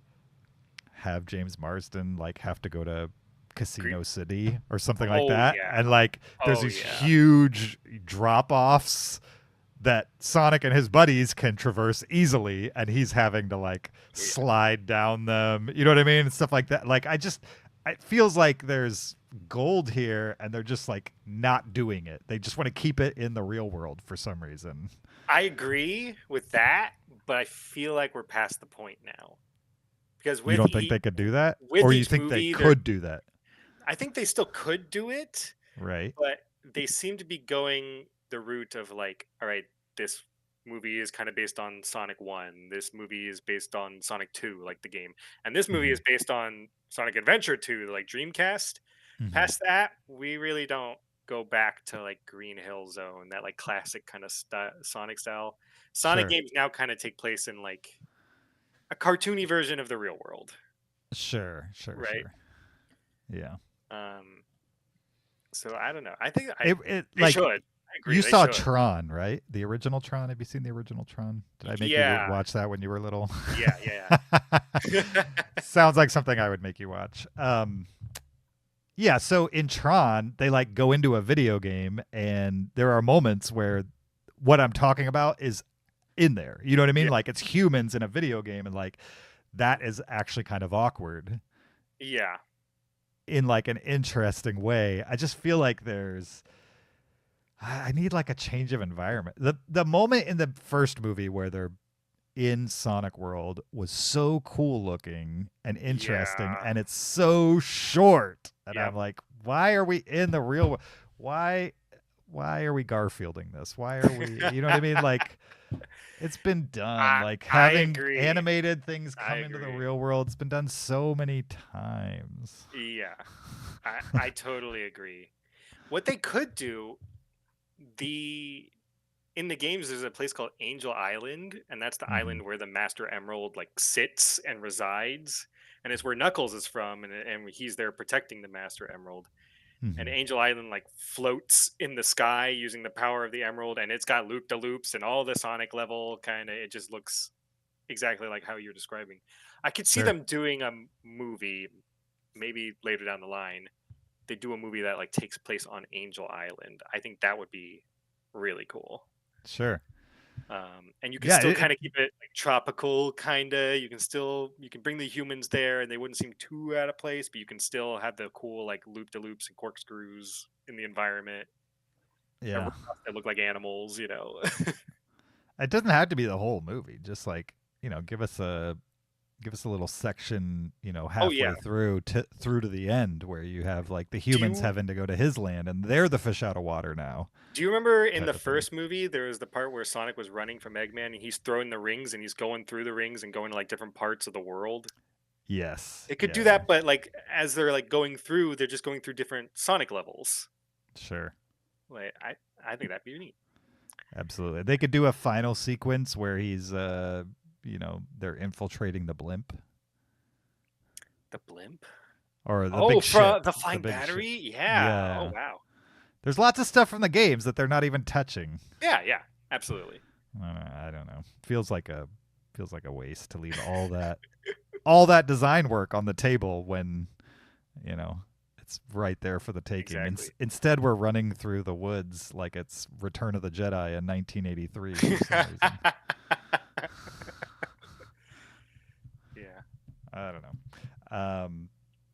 have James Marsden like have to go to Casino City or something like that, yeah. and like there's Oh, these yeah. huge drop-offs that Sonic and his buddies can traverse easily, and he's having to like slide down them, you know what I mean, and stuff like that. Like it feels like there's gold here and they're just like not doing it. They just want to keep it in the real world for some reason. I agree with that, but I feel like we're past the point now. Because You don't think they could do that? with Or you each think movie, they they're- could do that? I think they still could do it, Right. but they seem to be going the route of like, all right, this movie is kind of based on Sonic 1. This movie is based on Sonic 2, like the game. And this movie is based on Sonic Adventure 2, like Dreamcast. Mhm. Past that, we really don't go back to like Green Hill Zone, that like classic kind of Sonic style. Sonic Sure. games now kind of take place in like a cartoony version of the real world. Sure. Right. Sure. Yeah. So I don't know. I think It they like should. I agree. you they saw should. Tron, right? The original Tron. Have you seen the original Tron? Did I make Yeah. you watch that when you were little? Yeah. Sounds like something I would make you watch. Yeah, so in Tron, they like go into a video game and there are moments where what I'm talking about is in there. You know what I mean? Yeah. Like it's humans in a video game and like that is actually kind of awkward Yeah. in like an interesting way. I just feel like I need like a change of environment. The moment in the first movie where they're in Sonic World was so cool looking and interesting, Yeah. and it's so short. And Yep. I'm like, why are we in the real world? Why are we Garfielding this? Why are we, you know what I mean? Like, it's been done. Like I having agree. animated things I come into the agree. real world, it's been done so many times. Yeah. I totally agree. What they could do, in the games there's a place called Angel Island, and that's the Mhm. island where the Master Emerald like sits and resides, and it's where Knuckles is from, and he's there protecting the Master Emerald. And Mhm. Angel Island like floats in the sky using the power of the emerald, and it's got loop de loops and all the Sonic level kind of. It just looks exactly like how you're describing. I could see Sure. them doing a movie, maybe later down the line. They do a movie that like takes place on Angel Island. I think that would be really cool. Sure. And you can Yeah, still kind of keep it like tropical, kind of. You can bring the humans there, and they wouldn't seem too out of place. But you can still have the cool like loop de loops and corkscrews in the environment. And yeah. robots that look like animals, you know. It doesn't have to be the whole movie. Just like, give us a little section, halfway yeah. through to the end where you have like the humans you- having to go to his land and they're the fish out of water now. Do you remember in Type the of thing. first movie there was the part where Sonic was running from Eggman and he's throwing the rings and he's going through the rings and going to like different parts of the world? Yes. They could do yeah, that, but like as they're like going through, they're just going through different Sonic levels. Sure. Like I think that'd be neat. Absolutely. They could do a final sequence where he's they're infiltrating the blimp The blimp? or the Oh, big ship. the flying big ship. battery? Yeah. Yeah. Oh wow. There's lots of stuff from the games that they're not even touching. Yeah, absolutely. I don't know. Feels like a waste to leave all that design work on the table when it's right there for the taking. Exactly. Instead, we're running through the woods like it's Return of the Jedi in 1983 for some reason. Yeah. I don't know.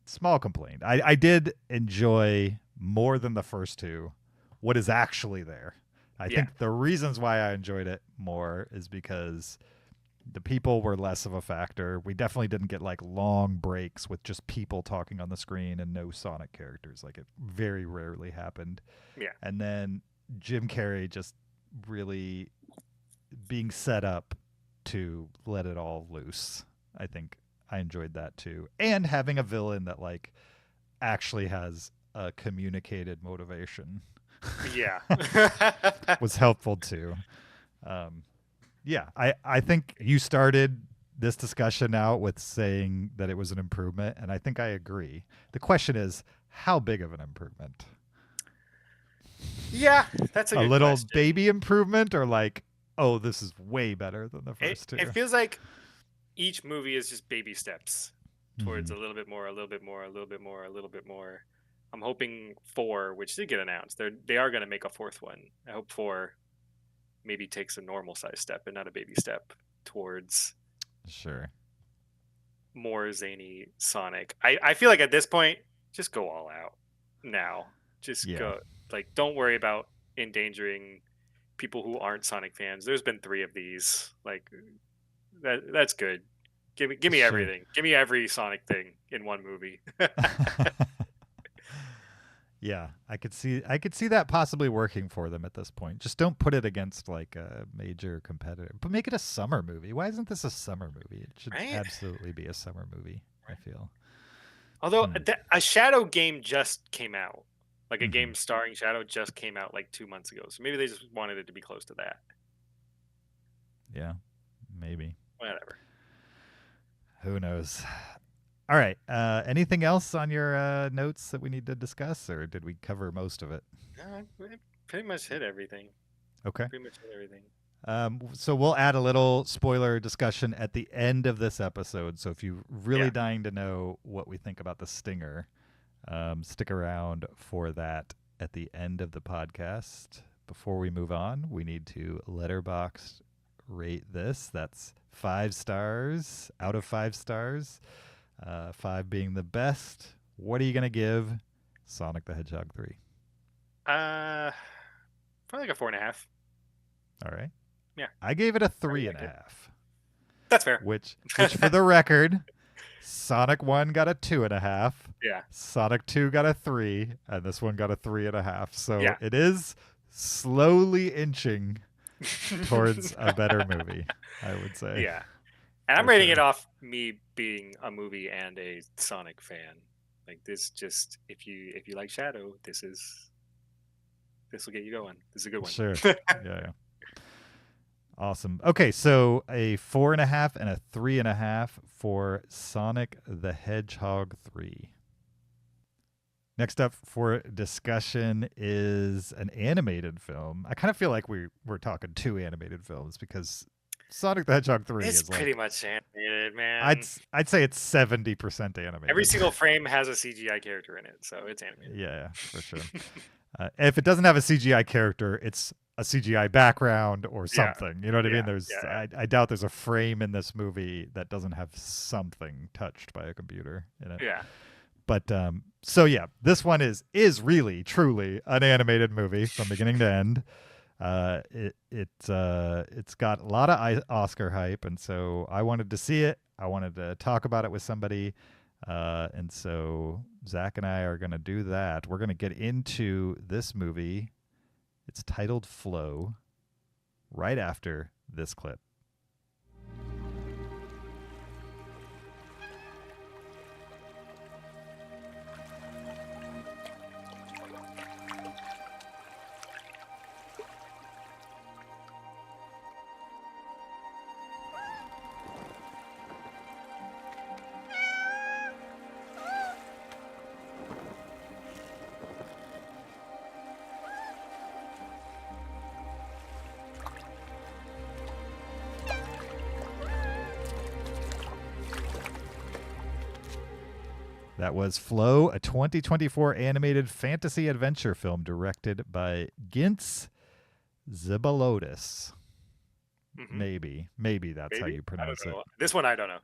Small complaint. I did enjoy more than the first two what is actually there. I think the reasons why I enjoyed it more is because the people were less of a factor. We definitely didn't get like long breaks with just people talking on the screen and no Sonic characters. Like it very rarely happened. Yeah. And then Jim Carrey just really being set up to let it all loose. I think I enjoyed that too. And having a villain that like actually has a communicated motivation Yeah. was helpful too. Yeah, I think you started this discussion out with saying that it was an improvement, and I think I agree. The question is, how big of an improvement? Yeah, that's a A good little question. baby improvement, or like, oh, this is way better than the It, first two? it feels like each movie is just baby steps towards Mhm. a little bit more, a little bit more, a little bit more, a little bit more. I'm hoping 4, which did get announced, they are going to make a 4th one. I hope 4 maybe takes a normal size step and not a baby step towards Sure. more zany Sonic. I feel like at this point, just go all out now. Just Yeah. go, like, don't worry about endangering people who aren't Sonic fans. There's been 3 of these. Like, that's good. Give me Sure. everything. Give me every Sonic thing in one movie. Yeah, I could see that possibly working for them at this point. Just don't put it against like a major competitor, but make it a summer movie. Why isn't this a summer movie? It should Right? absolutely be a summer movie, I feel. Although Hmm. a Shadow game just came out. Like a Mhm. game starring Shadow just came out like 2 months ago. So maybe they just wanted it to be close to that. Yeah, maybe. Whatever. Who knows? All right. Anything else on your notes that we need to discuss, or did we cover most of it? No, I pretty much hit everything. Okay. Pretty much hit everything. So we'll add a little spoiler discussion at the end of this episode. So if you're really Yeah. dying to know what we think about the Stinger, stick around for that at the end of the podcast. Before we move on, we need to letterbox rate this. That's 5 stars out of 5 stars. 5 being the best. What are you going to give Sonic the Hedgehog 3? Probably like a 4.5. All right. Yeah. I gave it a Pretty like 3.5. That's fair. Which for the record, Sonic 1 got a 2.5. Yeah. Sonic 2 got a 3, and this one got a 3.5. So Yeah. it is slowly inching towards a better movie, I would say. Yeah. And I'm For rating sure. it off me being a movie and a Sonic fan. Like, this just, if you like Shadow, this will get you going. This is a good one. Sure. Yeah. Awesome. Okay, so a 4.5 and a 3.5 for Sonic the Hedgehog 3. Next up for discussion is an animated film. I kind of feel like we're talking 2 animated films because Sonic the Hedgehog 3 It's is like, pretty much animated, man. I'd say it's 70% animated. Every single frame has a CGI character in it, so it's animated. Yeah, for sure. If it doesn't have a CGI character, it's a CGI background or Yeah. something. You know what I Yeah, mean? There's yeah. I doubt there's a frame in this movie that doesn't have something touched by a computer in it. Yeah. But so yeah, this one is really truly an animated movie from beginning to end. It's got a lot of Oscar hype, and so I wanted to see it. I wanted to talk about it with somebody, and so Zach and I are going to do that. We're going to get into this movie. It's titled Flow. Right after this clip. That was Flow, a 2024 animated fantasy adventure film directed by Gintz Zibalodis. Mhm. Maybe that's how Maybe? you I pronounce don't it. know. This one I don't know.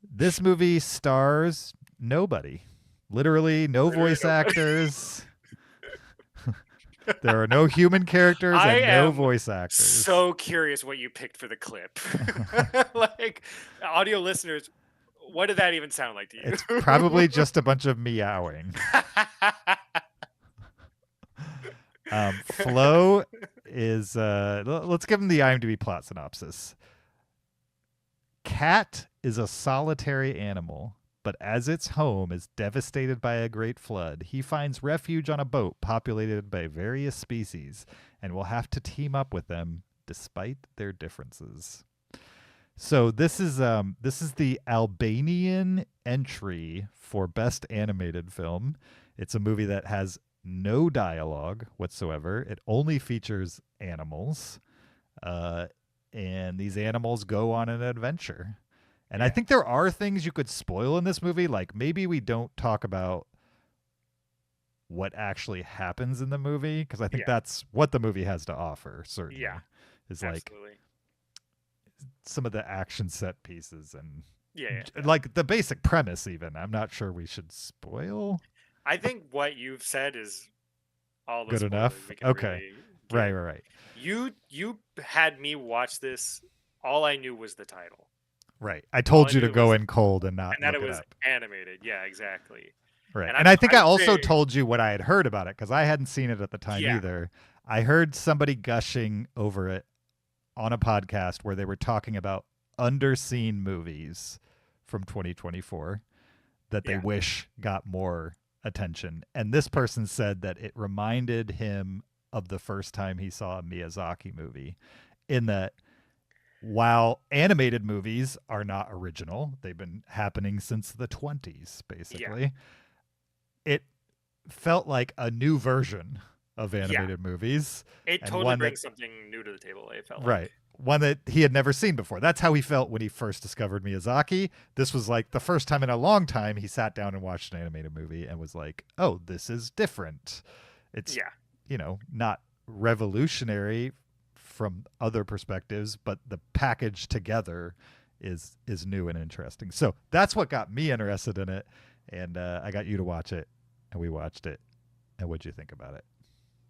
This movie stars nobody. Literally no Literally voice nobody. actors. There are no human characters I and no am voice actors. So curious what you picked for the clip. Like, audio listeners, what did that even sound like to you? It's probably just a bunch of meowing. Flow is let's give him the IMDb plot synopsis. Cat is a solitary animal but as its home is devastated by a great flood, he finds refuge on a boat populated by various species and will have to team up with them despite their differences. So this is the Albanian entry for Best Animated Film. It's a movie that has no dialogue whatsoever. It only features animals, and these animals go on an adventure. And I think there are things you could spoil in this movie. Like maybe we don't talk about what actually happens in the movie, because I think that's what the movie has to offer. Certainly, is absolutely. like some of the action set pieces and Yeah. like the basic premise. Even I'm not sure we should spoil. I think what you've said is all the Good spoilers enough. we can Okay. really Right. You had me watch this. All I knew was the title. Right. I told I you to knew go was- in cold and not And that look it was up. animated. Yeah, exactly. Right. And And I think I I'd also say- told you what I had heard about it, because I hadn't seen it at the time either. I heard somebody gushing over it on a podcast where they were talking about underseen movies from 2024 that they wish got more attention. And this person said that it reminded him of the first time he saw a Miyazaki movie, in that while animated movies are not original, they've been happening since the 20s, basically. It felt like a new version of animated movies. It and totally one brings that, something new to the table. It felt right. like. One that he had never seen before. That's how he felt when he first discovered Miyazaki. This was like the first time in a long time he sat down and watched an animated movie and was like, oh, this is different. It's, not revolutionary from other perspectives, but the package together is new and interesting. So that's what got me interested in it. And I got you to watch it, and we watched it. And what'd you think about it?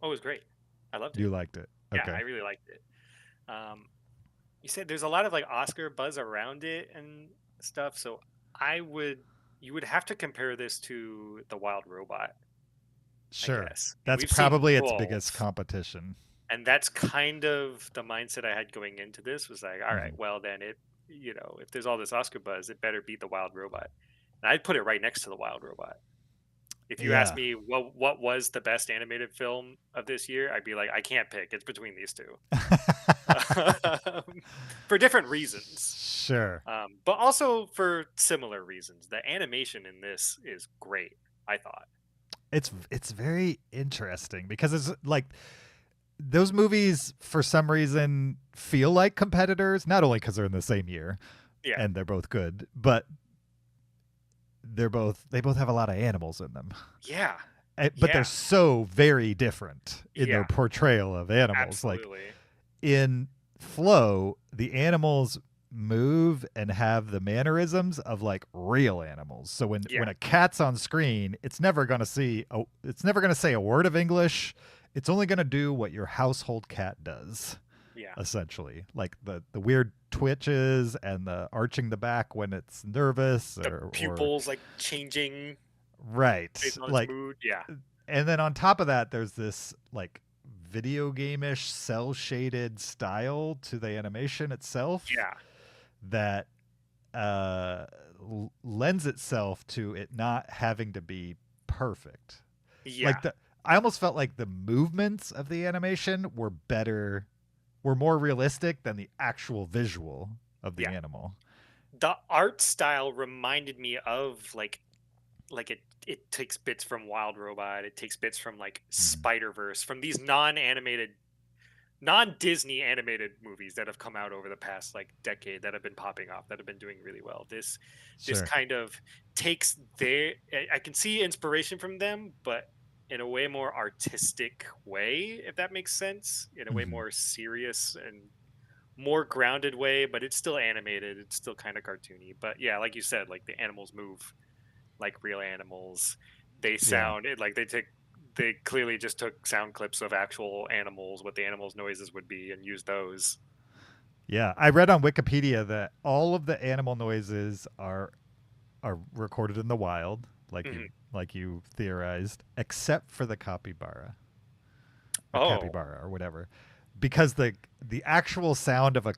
Oh, it was great. I loved it. You liked it. Okay. Yeah, I really liked it. You said there's a lot of like Oscar buzz around it and stuff, so you would have to compare this to The Wild Robot. Sure. I guess. That's We've seen probably its both, biggest competition. and that's kind of the mindset I had going into this. Was like, all right, well then if there's all this Oscar buzz, it better beat The Wild Robot. And I'd put it right next to The Wild Robot. If you ask me what was the best animated film of this year, I'd be like, I can't pick. It's between these two. For different reasons. Sure. But also for similar reasons. The animation in this is great, I thought. It's very interesting because it's like those movies for some reason feel like competitors, not only because they're in the same year and they're both good, but they both have a lot of animals in them. Yeah. But they're so very different in their portrayal of animals. Absolutely. Like in Flow, the animals move and have the mannerisms of like real animals. So when a cat's on screen, it's never going to say a word of English. It's only going to do what your household cat does. Yeah. Essentially, like the weird twitches and the arching the back when it's nervous, the pupils like changing. Right. Based on like its mood. Yeah. And then on top of that, there's this like video game-ish cell-shaded style to the animation itself. Yeah. That lends itself to it not having to be perfect. Yeah. Like I almost felt like the movements of the animation were more realistic than the actual visual of the animal. The art style reminded me of like it takes bits from Wild Robot, it takes bits from like Spider-Verse, from these non-Disney animated movies that have come out over the past like decade that have been popping off, that have been doing really well. This kind of takes I can see inspiration from them, but in a way more artistic way, if that makes sense, in a way more serious and more grounded way, but it's still animated. It's still kind of cartoony, but yeah, like you said, like the animals move like real animals. They sound like they clearly just took sound clips of actual animals, what the animals' noises would be, and used those. Yeah, I read on Wikipedia that all of the animal noises are recorded in the wild, like you theorized, except for the capybara. Capybara or whatever. because the actual sound of a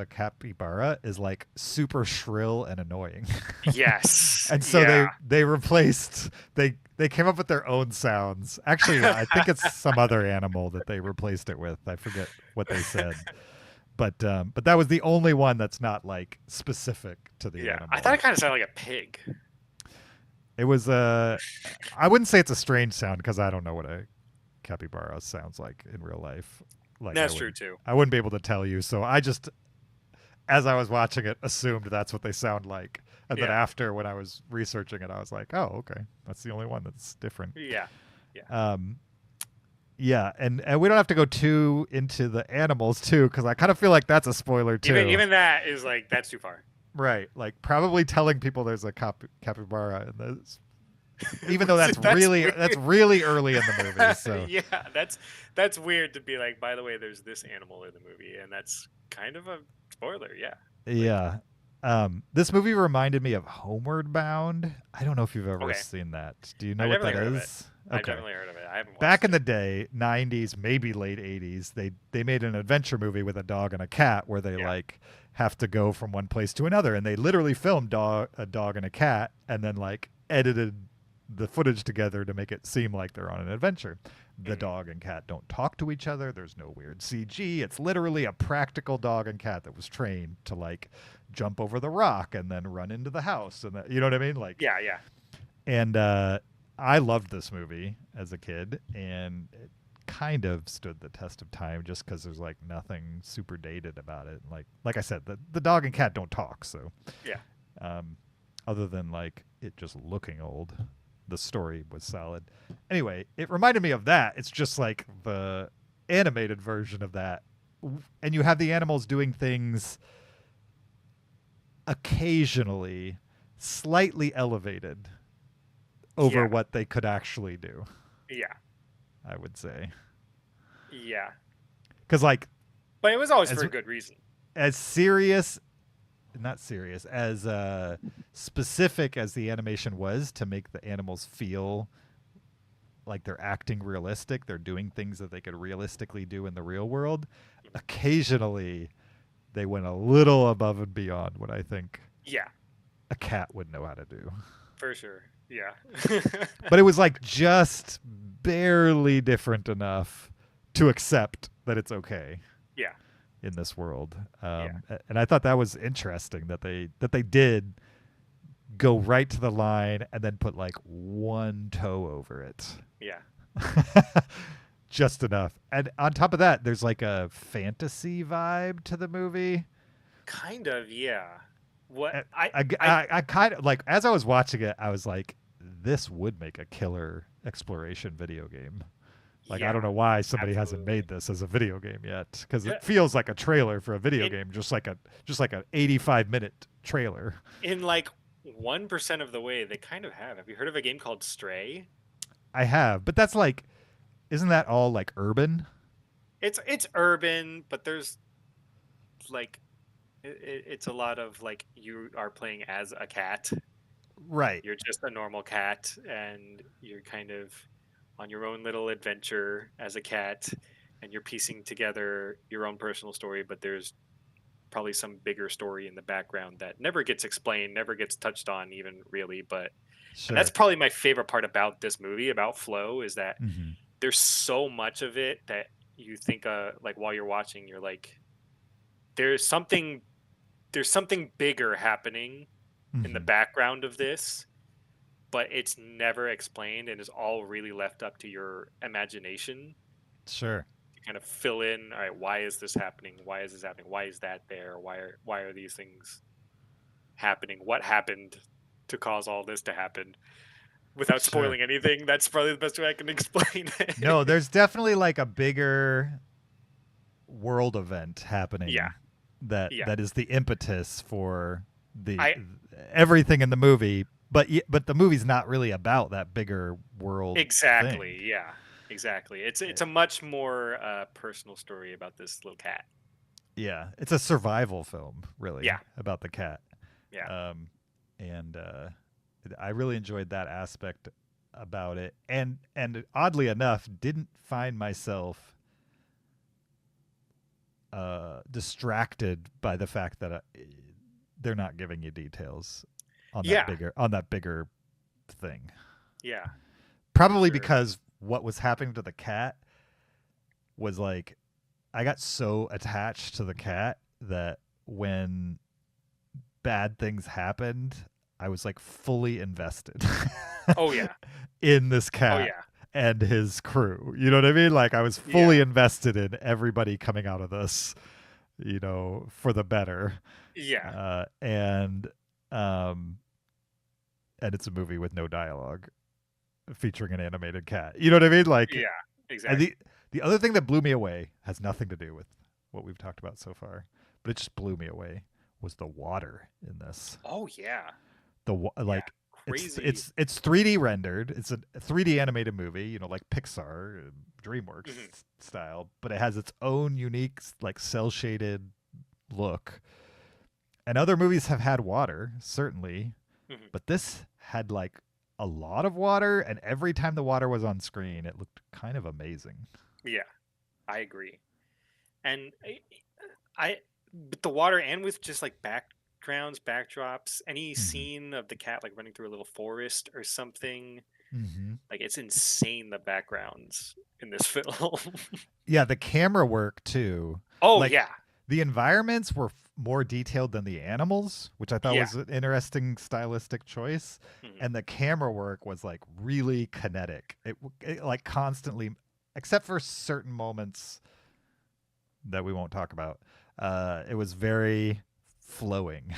capybara is like super shrill and annoying. Yes. And so yeah. they replaced they came up with their own sounds. Actually, I think it's some other animal that they replaced it with. I forget what they said. But that was the only one that's not like specific to the animal. I thought it kind of sounded like a pig. It was I wouldn't say it's a strange sound because I don't know what a capybara sounds like in real life. Like That's true too. I wouldn't be able to tell you. So I just, as I was watching it, assumed that's what they sound like. And then after, when I was researching it, I was like, oh, okay, that's the only one that's different. Yeah. Yeah, and we don't have to go too into the animals too, because I kind of feel like that's a spoiler too. Even that is like that's too far. Right, like probably telling people there's a capybara in this, even though that's really early in the movie. So yeah, that's weird to be like. By the way, there's this animal in the movie, and that's kind of a spoiler. Yeah. Yeah. This movie reminded me of Homeward Bound. I don't know if you've ever seen that. Do you know what that is? Okay. I've definitely heard of it. I haven't watched Back in the day, 90s, maybe late 80s, they made an adventure movie with a dog and a cat where they like have to go from one place to another, and they literally filmed a dog and a cat and then like edited the footage together to make it seem like they're on an adventure. The dog and cat don't talk to each other. There's no weird CG. It's literally a practical dog and cat that was trained to like jump over the rock and then run into the house, and you know what I mean? Like yeah. And I loved this movie as a kid, and it kind of stood the test of time just because there's like nothing super dated about it. Like I said, the dog and cat don't talk, so yeah. Other than like it just looking old, the story was solid. Anyway, it reminded me of that. It's just like the animated version of that, and you have the animals doing things occasionally slightly elevated over what they could actually do. Yeah. I would say. Yeah. Because like, but it was always for a good reason. As specific as the animation was to make the animals feel like they're acting realistic, they're doing things that they could realistically do in the real world, occasionally they went a little above and beyond what I think a cat would know how to do. For sure. Yeah. But it was like just barely different enough to accept that it's okay. Yeah. In this world. And I thought that was interesting that they did go right to the line and then put like one toe over it. Yeah. Just enough. And on top of that, there's like a fantasy vibe to the movie. Kind of, yeah. What I kind of like, as I was watching it, I was like, this would make a killer exploration video game. Like, I don't know why somebody hasn't made this as a video game yet, because it feels like a trailer for a video game, just like an 85-minute trailer. In like 1% of the way, they kind of have. Have you heard of a game called Stray? I have, but that's like, isn't that all like urban? It's urban, but there's like, it's a lot of like you are playing as a cat. Right. You're just a normal cat, and you're kind of on your own little adventure as a cat, and you're piecing together your own personal story, but there's probably some bigger story in the background that never gets explained, never gets touched on even really. But that's probably my favorite part about this movie, about Flow, is that there's so much of it that you think like while you're watching, you're like, there's something bigger happening in the background of this, but it's never explained and is all really left up to your imagination. Sure. To kind of fill in, all right, why is this happening? Why is this happening? Why is that there? Why are these things happening? What happened to cause all this to happen? Without spoiling anything, that's probably the best way I can explain it. No, there's definitely like a bigger world event happening. Yeah. That is the impetus for everything in the movie. But the movie's not really about that bigger world. Exactly. Thing. Yeah. Exactly. It's a much more personal story about this little cat. Yeah, it's a survival film, really. Yeah. About the cat. Yeah. And I really enjoyed that aspect about it, and oddly enough, didn't find myself distracted by the fact that they're not giving you details on Yeah. that bigger thing. Yeah. Probably Sure. because what was happening to the cat was like, I got so attached to the cat that when bad things happened, I was like fully invested. Oh yeah. In this cat. Oh yeah. And his crew. You know what I mean? Like I was fully invested in everybody coming out of this, for the better. Yeah. And it's a movie with no dialogue featuring an animated cat. You know what I mean? Like, Yeah. and Exactly. the other thing that blew me away has nothing to do with what we've talked about so far, but it just blew me away was the water in this. Oh yeah. Like Crazy. it's 3D rendered. It's a 3D animated movie, like Pixar, and DreamWorks style, but it has its own unique like cell shaded look. And other movies have had water, certainly, but this had like a lot of water, and every time the water was on screen, it looked kind of amazing. Yeah, I agree. And with the water and with just like backgrounds, backdrops, any scene of the cat like running through a little forest or something, like it's insane the backgrounds in this film. Yeah, the camera work too. Oh like, yeah. The environments were more detailed than the animals, which I thought was an interesting stylistic choice. And the camera work was like really kinetic. It like constantly, except for certain moments that we won't talk about, it was very flowing.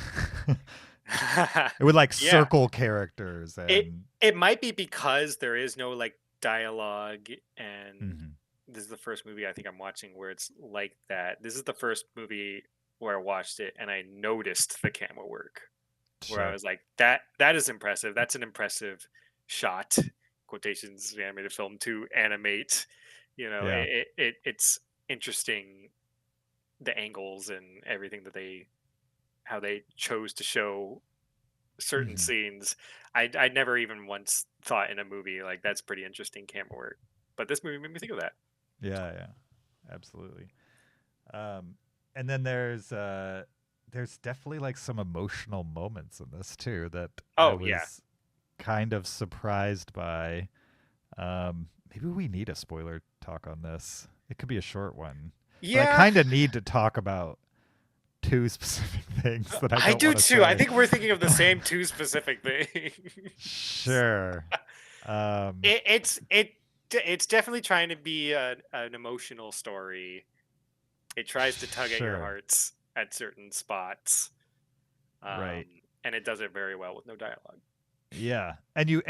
It would like circle characters, and it might be because there is no like dialogue, and this is the first movie I think I'm watching where it's like that. This is the first movie where I watched it and I noticed the camera work, where I was like, that is impressive. That's an impressive shot, quotations, animated film to animate. It's interesting, the angles and everything that how they chose to show certain scenes. I never even once thought in a movie like that's pretty interesting camera work, but this movie made me think of that. Yeah, absolutely. And then there's definitely like some emotional moments in this too that I was kind of surprised by. Maybe we need a spoiler talk on this. It could be a short one. Yeah, but I kind of need to talk about two specific things that I do too. Say. I think we're thinking of the same two specific things. Sure. It's definitely trying to be an emotional story. It tries to tug at your hearts at certain spots, right? And it does it very well with no dialogue. Yeah, and you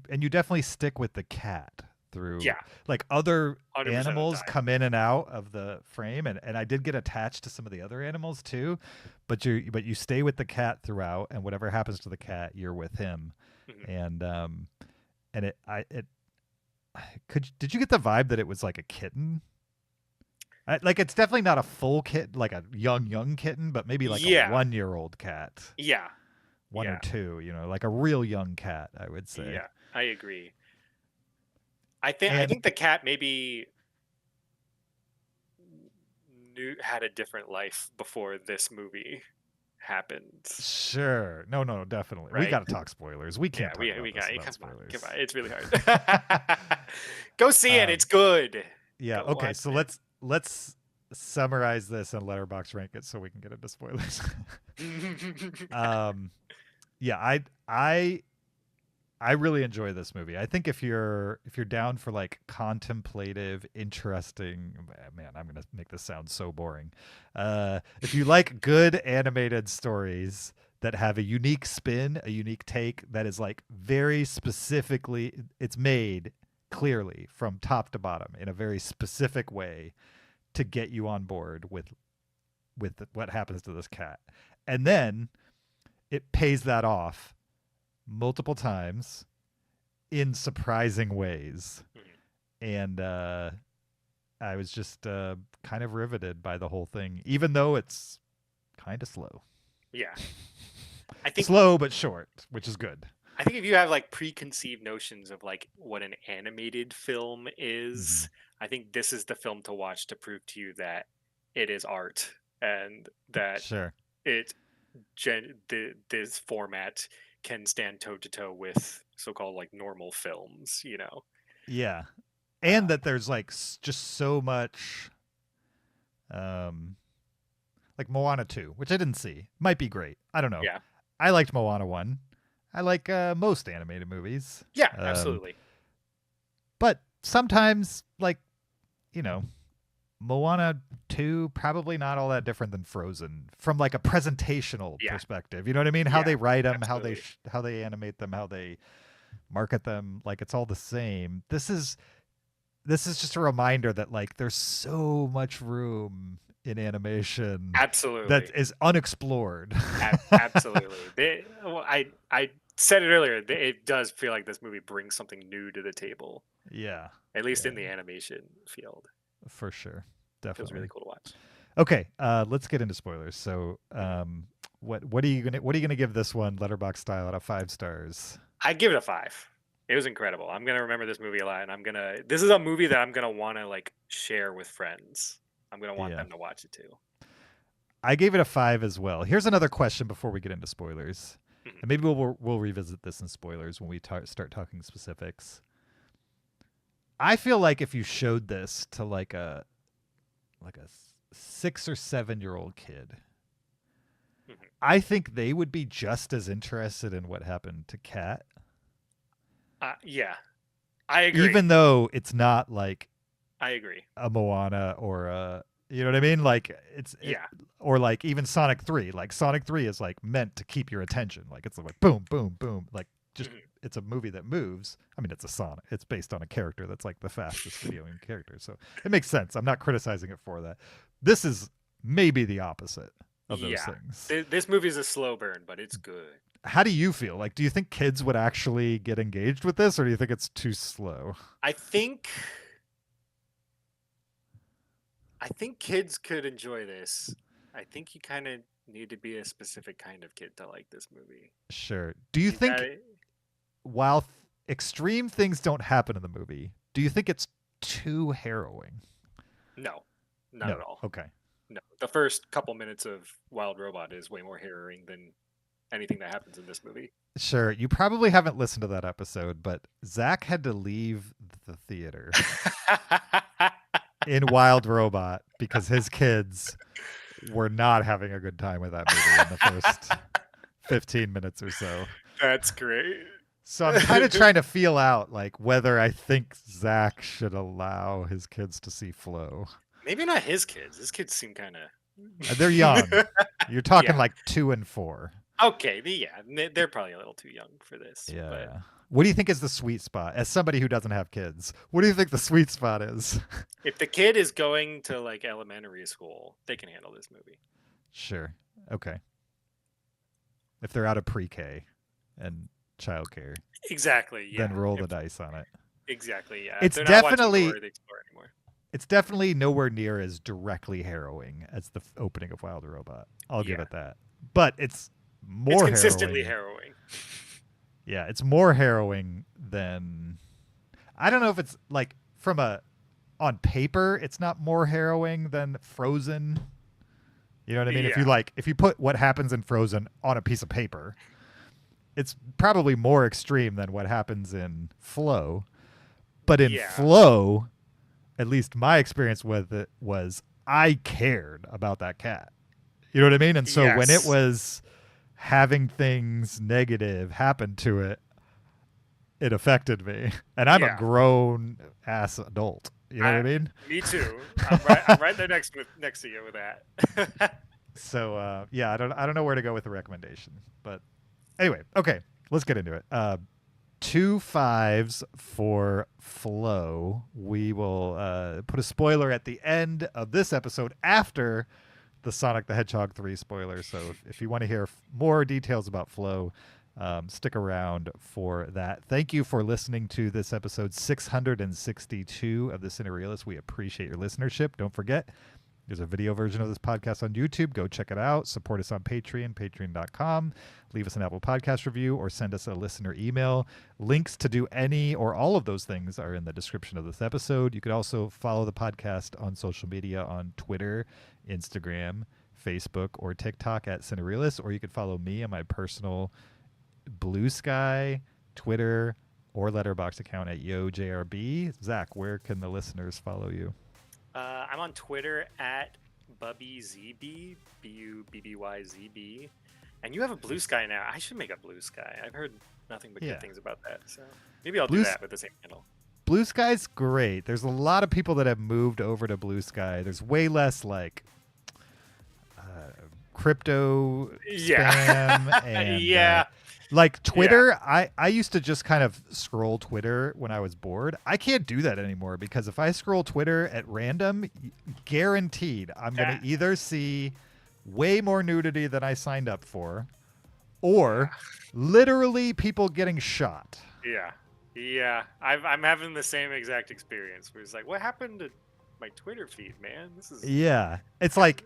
definitely stick with the cat through. Yeah, like other animals come in and out of the frame, and I did get attached to some of the other animals too, but you stay with the cat throughout, and whatever happens to the cat, you're with him, and did you get the vibe that it was like a kitten? Like it's definitely not a full kitten, like a young kitten, but maybe like a 1-year-old cat. Yeah. One or two, like a real young cat, I would say. Yeah, I agree. I think the cat maybe had a different life before this movie happened. Sure. No, definitely. Right? We got to talk spoilers. We can't talk about spoilers. Come on. It's really hard. Go see it. It's good. Yeah. Go okay. So let's summarize this and letterbox rank it so we can get into spoilers. Yeah, I really enjoy this movie. I think if you're down for like contemplative, interesting, man, I'm gonna make this sound so boring. If you like good animated stories that have a unique spin, a unique take that is like very specifically, it's made clearly from top to bottom in a very specific way to get you on board with what happens to this cat, and then it pays that off multiple times in surprising ways. And I was just kind of riveted by the whole thing, even though it's kind of slow. Yeah. I think slow but short, which is good. I think if you have like preconceived notions of like what an animated film is, I think this is the film to watch to prove to you that it is art, and that Sure. this format can stand toe to toe with so-called like normal films, Yeah. And that there's like just so much um like Moana 2, which I didn't see. Might be great. I don't know. Yeah. I liked Moana 1. I like most animated movies. Yeah, absolutely. But sometimes, like, Moana 2 probably not all that different than Frozen from like a presentational perspective. You know what I mean? How they write them, how they animate them, how they market them, like it's all the same. This is just a reminder that like there's so much room in animation Absolutely. that is unexplored. Absolutely. I said it earlier, it does feel like this movie brings something new to the table. Yeah. At least in the animation field. For sure. Definitely. Feels really cool to watch. Okay, let's get into spoilers. So, what are you gonna give this one, Letterboxd style, out of 5 stars? I give it a 5. It was incredible. I'm gonna remember this movie a lot, and this is a movie that I'm gonna want to like share with friends. I'm gonna want them to watch it too. I gave it a 5 as well. Here's another question before we get into spoilers, and maybe we'll revisit this in spoilers when we start talking specifics. I feel like if you showed this to like a 6 or 7-year-old kid, I think they would be just as interested in what happened to Kat. Yeah, I agree. Even though it's not like I agree. a Moana or a, you know what I mean? Like or like even Sonic 3. Like Sonic 3 is like meant to keep your attention. Like it's like boom, boom, boom. Like just it's a movie that moves. I mean, it's a Sonic. It's based on a character that's like the fastest video game character. So it makes sense. I'm not criticizing it for that. This is maybe the opposite of those things. This movie is a slow burn, but it's good. How do you feel? Like, do you think kids would actually get engaged with this, or do you think it's too slow? I think kids could enjoy this. I think you kind of need to be a specific kind of kid to like this movie. Sure. Do you think, while extreme things don't happen in the movie, do you think it's too harrowing? No, not at all. Okay. No, the first couple minutes of Wild Robot is way more harrowing than anything that happens in this movie. Sure. You probably haven't listened to that episode, but Zach had to leave the theater in Wild Robot because his kids were not having a good time with that movie in the first 15 minutes or so. That's great. So I'm kind of trying to feel out like whether I think Zach should allow his kids to see Flow. Maybe not his kids. His kids seem kind of... They're young. You're talking like 2 and 4. Okay, they're probably a little too young for this. Yeah. But... What do you think is the sweet spot? As somebody who doesn't have kids, what do you think the sweet spot is? If the kid is going to like elementary school, they can handle this movie. Sure. Okay. If they're out of pre-K and childcare. Exactly. Yeah. Then roll the dice on it. Exactly. Yeah. It's definitely nowhere near as directly harrowing as the opening of Wild Robot. I'll give it that. But it's more consistently harrowing. Yeah, it's more harrowing than, I don't know if it's like on paper it's not more harrowing than Frozen. You know what I mean? Yeah. If you put what happens in Frozen on a piece of paper, it's probably more extreme than what happens in Flow. But in Flow, at least my experience with it was I cared about that cat. You know what I mean? And so when it was having things negative happen to it, it affected me. And I'm a grown ass adult. You know what I mean? Me too. I'm right there next to you with that. So I don't know where to go with the recommendation. But anyway, okay, let's get into it. 2 5s for Flow. We will put a spoiler at the end of this episode after the Sonic the Hedgehog 3 spoiler. So if you want to hear more details about Flow, stick around for that. Thank you for listening to this episode 662 of the Cinereelists. We appreciate your listenership. Don't forget, There's a video version of this podcast on YouTube. Go check it out. Support us on Patreon, patreon.com. Leave us an Apple Podcast review or send us a listener email. Links to do any or all of those things are in the description of this episode. You could also follow the podcast on social media on Twitter, Instagram, Facebook, or TikTok at Cinereelists, or you could follow me on my personal Blue Sky, Twitter, or Letterboxd account at YoJRB. Zach, where can the listeners follow you? I'm on Twitter at BubbyZB, BUBBYZB. And you have a Blue Sky now. I should make a Blue Sky. I've heard nothing but good things about that. So maybe I'll do that with the same handle. Blue Sky's great. There's a lot of people that have moved over to Blue Sky. There's way less like crypto spam and like Twitter. I used to just kind of scroll Twitter when I was bored. I can't do that anymore because if I scroll Twitter at random, guaranteed I'm going to either see way more nudity than I signed up for, or literally people getting shot. Yeah. I'm having the same exact experience where it's like, what happened to my Twitter feed, man? This is It's like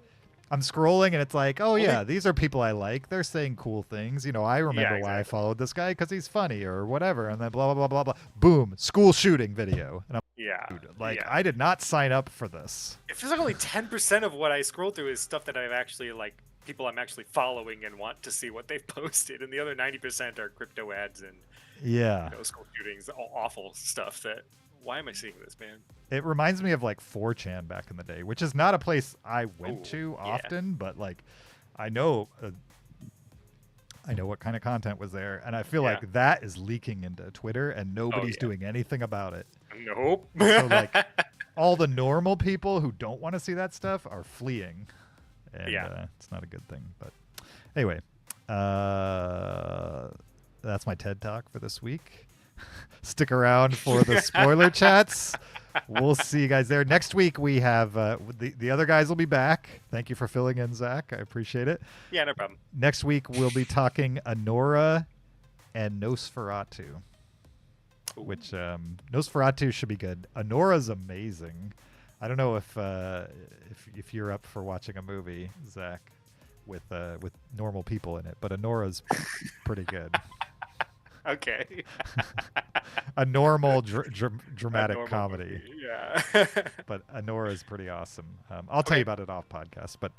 I'm scrolling and it's like, oh yeah, these are people I like. They're saying cool things. You know, I remember why I followed this guy because he's funny or whatever. And then blah, blah, blah, blah, blah. Boom. School shooting video. And I'm I did not sign up for this. It feels like only 10% of what I scroll through is stuff that I've actually people I'm actually following and want to see what they've posted. And the other 90% are crypto ads and school shootings, awful stuff that, why am I seeing this, man? It reminds me of like 4chan back in the day, which is not a place I went to often, but like I know what kind of content was there, and I feel like that is leaking into Twitter, and nobody's doing anything about it. Nope. So like all the normal people who don't want to see that stuff are fleeing, and it's not a good thing. But anyway, that's my TED Talk for this week. Stick around for the spoiler chats. We'll see you guys there. Next week we have the other guys will be back. Thank you for filling in, Zach. I appreciate it. Yeah, no problem. Next week we'll be talking Anora and Nosferatu, which Nosferatu should be good. Anora's amazing. I don't know if you're up for watching a movie, Zach, with normal people in it, but Anora's pretty good. Okay. A normal dramatic comedy. Yeah. But Anora is pretty awesome. I'll tell you about it off podcast. But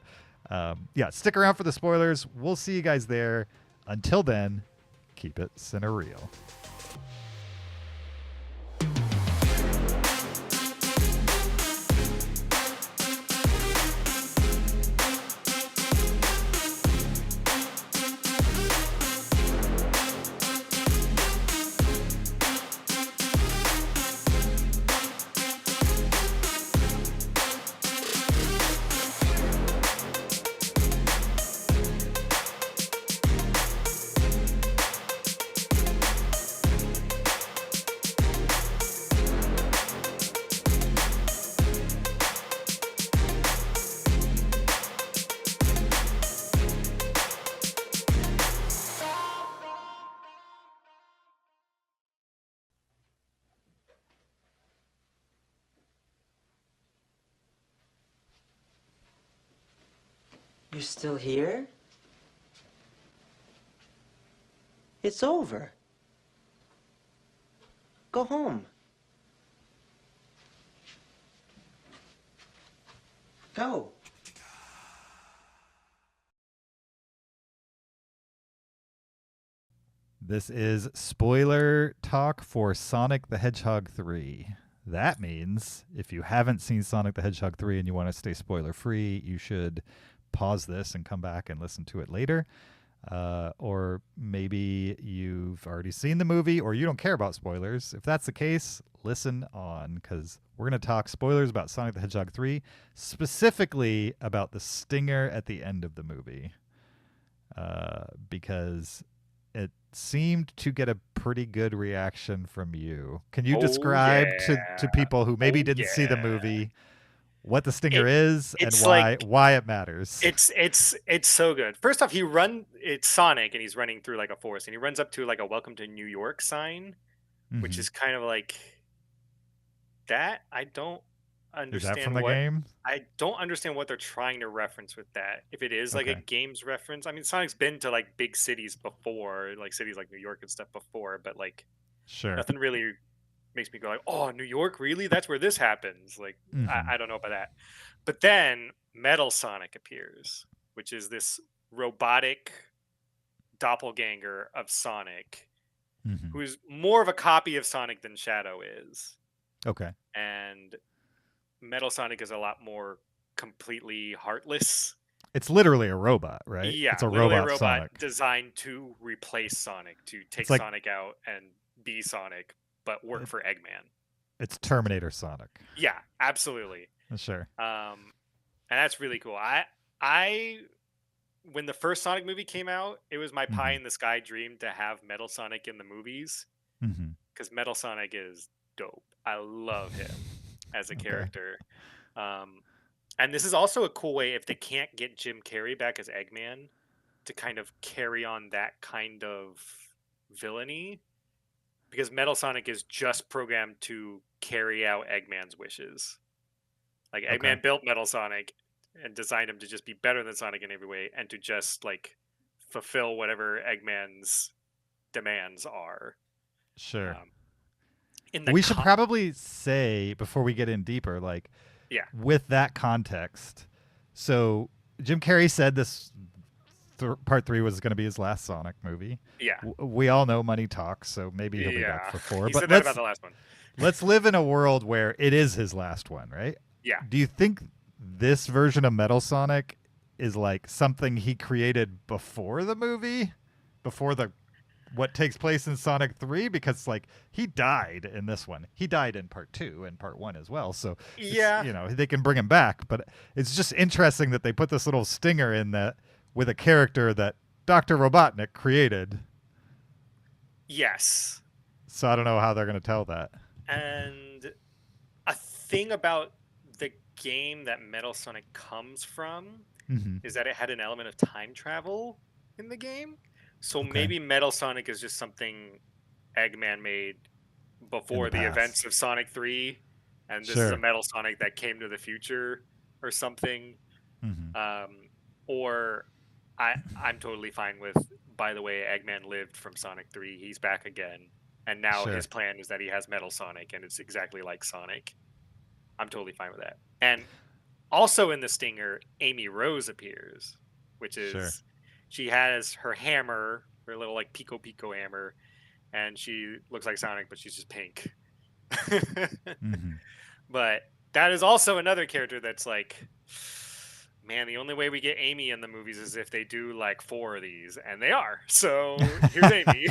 stick around for the spoilers. We'll see you guys there. Until then, keep it cinereal. You're still here? It's over. Go home. Go. This is spoiler talk for Sonic the Hedgehog 3. That means if you haven't seen Sonic the Hedgehog 3 and you want to stay spoiler free, you should pause this and come back and listen to it later. Or maybe you've already seen the movie or you don't care about spoilers. If that's the case, listen on, because we're going to talk spoilers about Sonic the Hedgehog 3, specifically about the stinger at the end of the movie, because it seemed to get a pretty good reaction from you. Can you describe to people who maybe didn't see the movie what the stinger is and why it matters? It's so good. First off, it's Sonic and he's running through like a forest and he runs up to like a "Welcome to New York" sign, which is kind of like that. I don't Is that understand from the what game? I don't understand what they're trying to reference with that. If it is like a Okay. games reference, I mean, Sonic's been to like big cities before, like cities like New York and stuff before, but like Sure. nothing really makes me go like, "Oh, New York, really? That's where this happens." Like, Mhm. I don't know about that. But then Metal Sonic appears, which is this robotic doppelganger of Sonic, Mhm. who's more of a copy of Sonic than Shadow is. Okay. And Metal Sonic is a lot more completely heartless. It's literally a robot, right? Yeah, It's a literally a robot robot Sonic. designed to replace Sonic, to take It's like Sonic out and be Sonic, but work for Eggman. it's Terminator Sonic. Yeah, absolutely. Sure. And that's really cool. I when the first Sonic movie came out, it was my pie Mhm. in the sky dream to have Metal Sonic in the movies Mhm. because Metal Sonic is dope. I love him as a Okay. character. And this is also a cool way if they can't get Jim Carrey back as Eggman to kind of carry on that kind of villainy because Metal Sonic is just programmed to carry out Eggman's wishes. Like Okay. Eggman built Metal Sonic and designed him to just be better than Sonic in every way and to just like fulfill whatever Eggman's demands are. Sure. In the We should probably say before we get in deeper, like, yeah, with that context. So Jim Carrey said this part 3 was going to be his last Sonic movie. yeah, We all know money talks, so maybe he'll be back yeah. for 4. He But said that about the last one. let's live in a world where it is his last one, right? Yeah. Do you think this version of Metal Sonic is like something he created before the movie? Before what takes place in Sonic 3? Because like he died in this one. He died in part 2 and part 1 as well. So Yeah. you know, they can bring him back, but it's just interesting that they put this little stinger in that with a character that Dr. Robotnik created. Yes. So I don't know how they're going to tell that. And a thing about the game that Metal Sonic comes from is that it had an element of time travel in the game. So maybe Metal Sonic is just something Eggman made before the events of Sonic 3, and this is a Metal Sonic that came to the future or something. Or I'm totally fine with, by the way, Eggman lived from Sonic 3. He's back again. And now his plan is that he has Metal Sonic, and it's exactly like Sonic. I'm totally fine with that. And also in the stinger, Amy Rose appears, which is she has her hammer, her little like Pico Pico hammer, and she looks like Sonic, but she's just pink. But that is also another character that's like, man, the only way we get Amy in the movies is if they do like 4 of these, and they are. So here's Amy.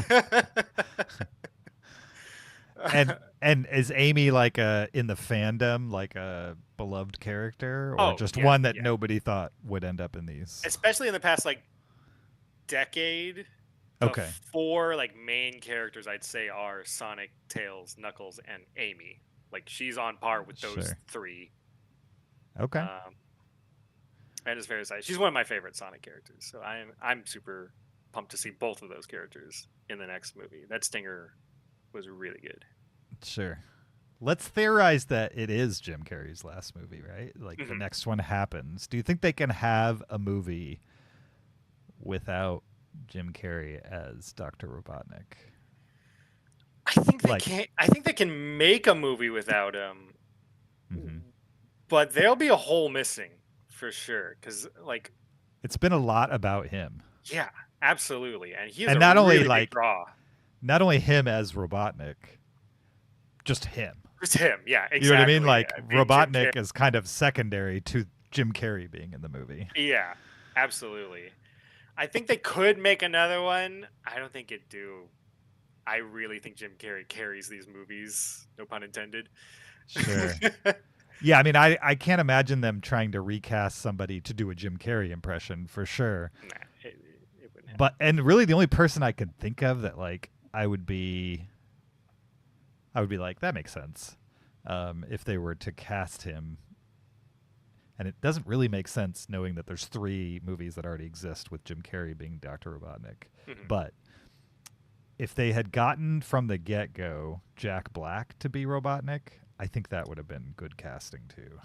And is Amy like in the fandom like a beloved character, or just one that nobody thought would end up in these? Especially in the past like decade. The 4 like main characters I'd say are Sonic, Tails, Knuckles, and Amy. Like she's on par with those 3. Okay. And it's very exciting. She's one of my favorite Sonic characters. So I'm super pumped to see both of those characters in the next movie. That stinger was really good. Sure. Let's theorize that it is Jim Carrey's last movie, right? Like the next one happens. Do you think they can have a movie without Jim Carrey as Dr. Robotnik? I think they can. I think they can make a movie without him, but there'll be a hole missing for sure. Because like, it's been a lot about him. Yeah, absolutely, and he's and not really only like big draw. Not only him as Robotnik, just him. Just him, yeah, exactly. You know what I mean? Like Robotnik is kind of secondary to Jim Carrey being in the movie. Yeah, absolutely. I think they could make another one. I don't think it'd do. I really think Jim Carrey carries these movies. No pun intended. Sure. Yeah, I mean, I can't imagine them trying to recast somebody to do a Jim Carrey impression for sure. Nah, it wouldn't happen. But and really, the only person I could think of that like I would be like, that makes sense, if they were to cast him. And it doesn't really make sense knowing that there's 3 movies that already exist with Jim Carrey being Dr. Robotnik. But if they had gotten from the get-go Jack Black to be Robotnik, I think that would have been good casting too.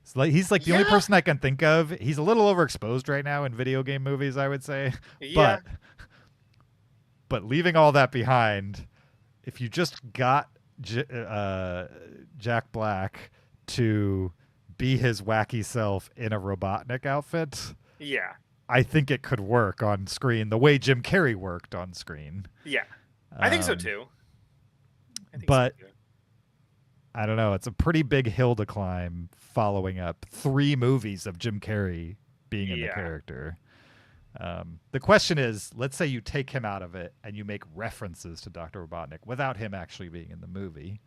It's like he's like the only person I can think of. He's a little overexposed right now in video game movies, I would say. Yeah. But leaving all that behind, if you just got Jack Black to be his wacky self in a Robotnik outfit, Yeah. I think it could work on screen the way Jim Carrey worked on screen. Yeah. I think so too. But I don't know. It's a pretty big hill to climb following up 3 movies of Jim Carrey being in the character. The question is, let's say you take him out of it and you make references to Dr. Robotnik without him actually being in the movie.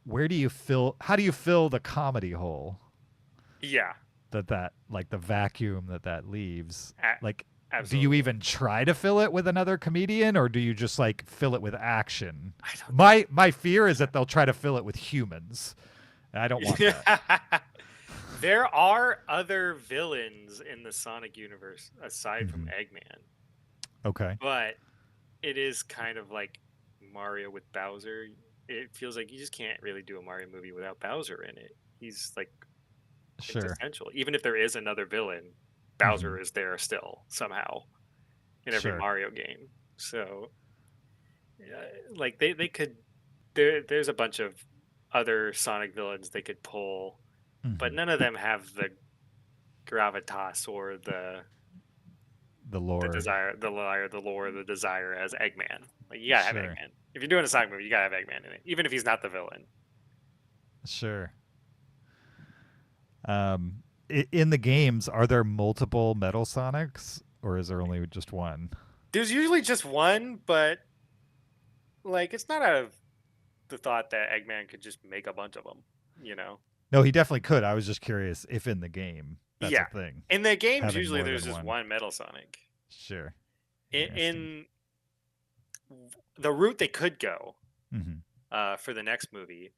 Where do you how do you fill the comedy hole? Yeah. That like the vacuum that leaves. Like, absolutely. do you even try to fill it with another comedian, or do you just like fill it with action? My fear is that they'll try to fill it with humans. I don't want that. There are other villains in the Sonic universe aside from Eggman. Okay. But it is kind of like Mario with Bowser. It feels like you just can't really do a Mario movie without Bowser in it. He's like essential. Even if there is another villain, Bowser is there still somehow in every Mario game. So like they could there's a bunch of other Sonic villains they could pull, but none of them have the gravitas or the lore, the lore, the desire as Eggman. Like, you gotta have Eggman. If you're doing a Sonic movie, you gotta have Eggman in it, even if he's not the villain. Sure. In the games, are there multiple Metal Sonics, or is there only just one? There's usually just one, but like it's not out of the thought that Eggman could just make a bunch of them, you know? No, he definitely could. I was just curious if in the game that's a thing. In the games, Having usually more there's than just one. one Metal Sonic. Sure. In the route they could go Mm-hmm. For the next movie,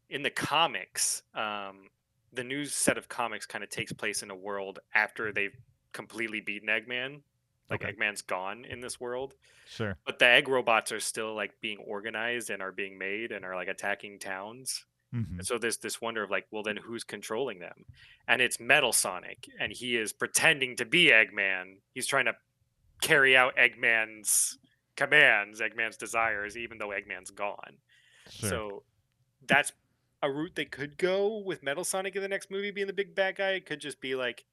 in the comics, the new set of comics kind of takes place in a world after they've completely beaten Eggman. Like, Okay. Eggman's gone in this world. Sure. But the egg robots are still like being organized and are being made and are like attacking towns. Mm-hmm. And so there's this wonder of like, well, then who's controlling them? And it's Metal Sonic, and he is pretending to be Eggman. He's trying to carry out Eggman's commands, Eggman's desires, even though Eggman's gone. Sure. So that's a route they could go with Metal Sonic in the next movie being the big bad guy. It could just be like,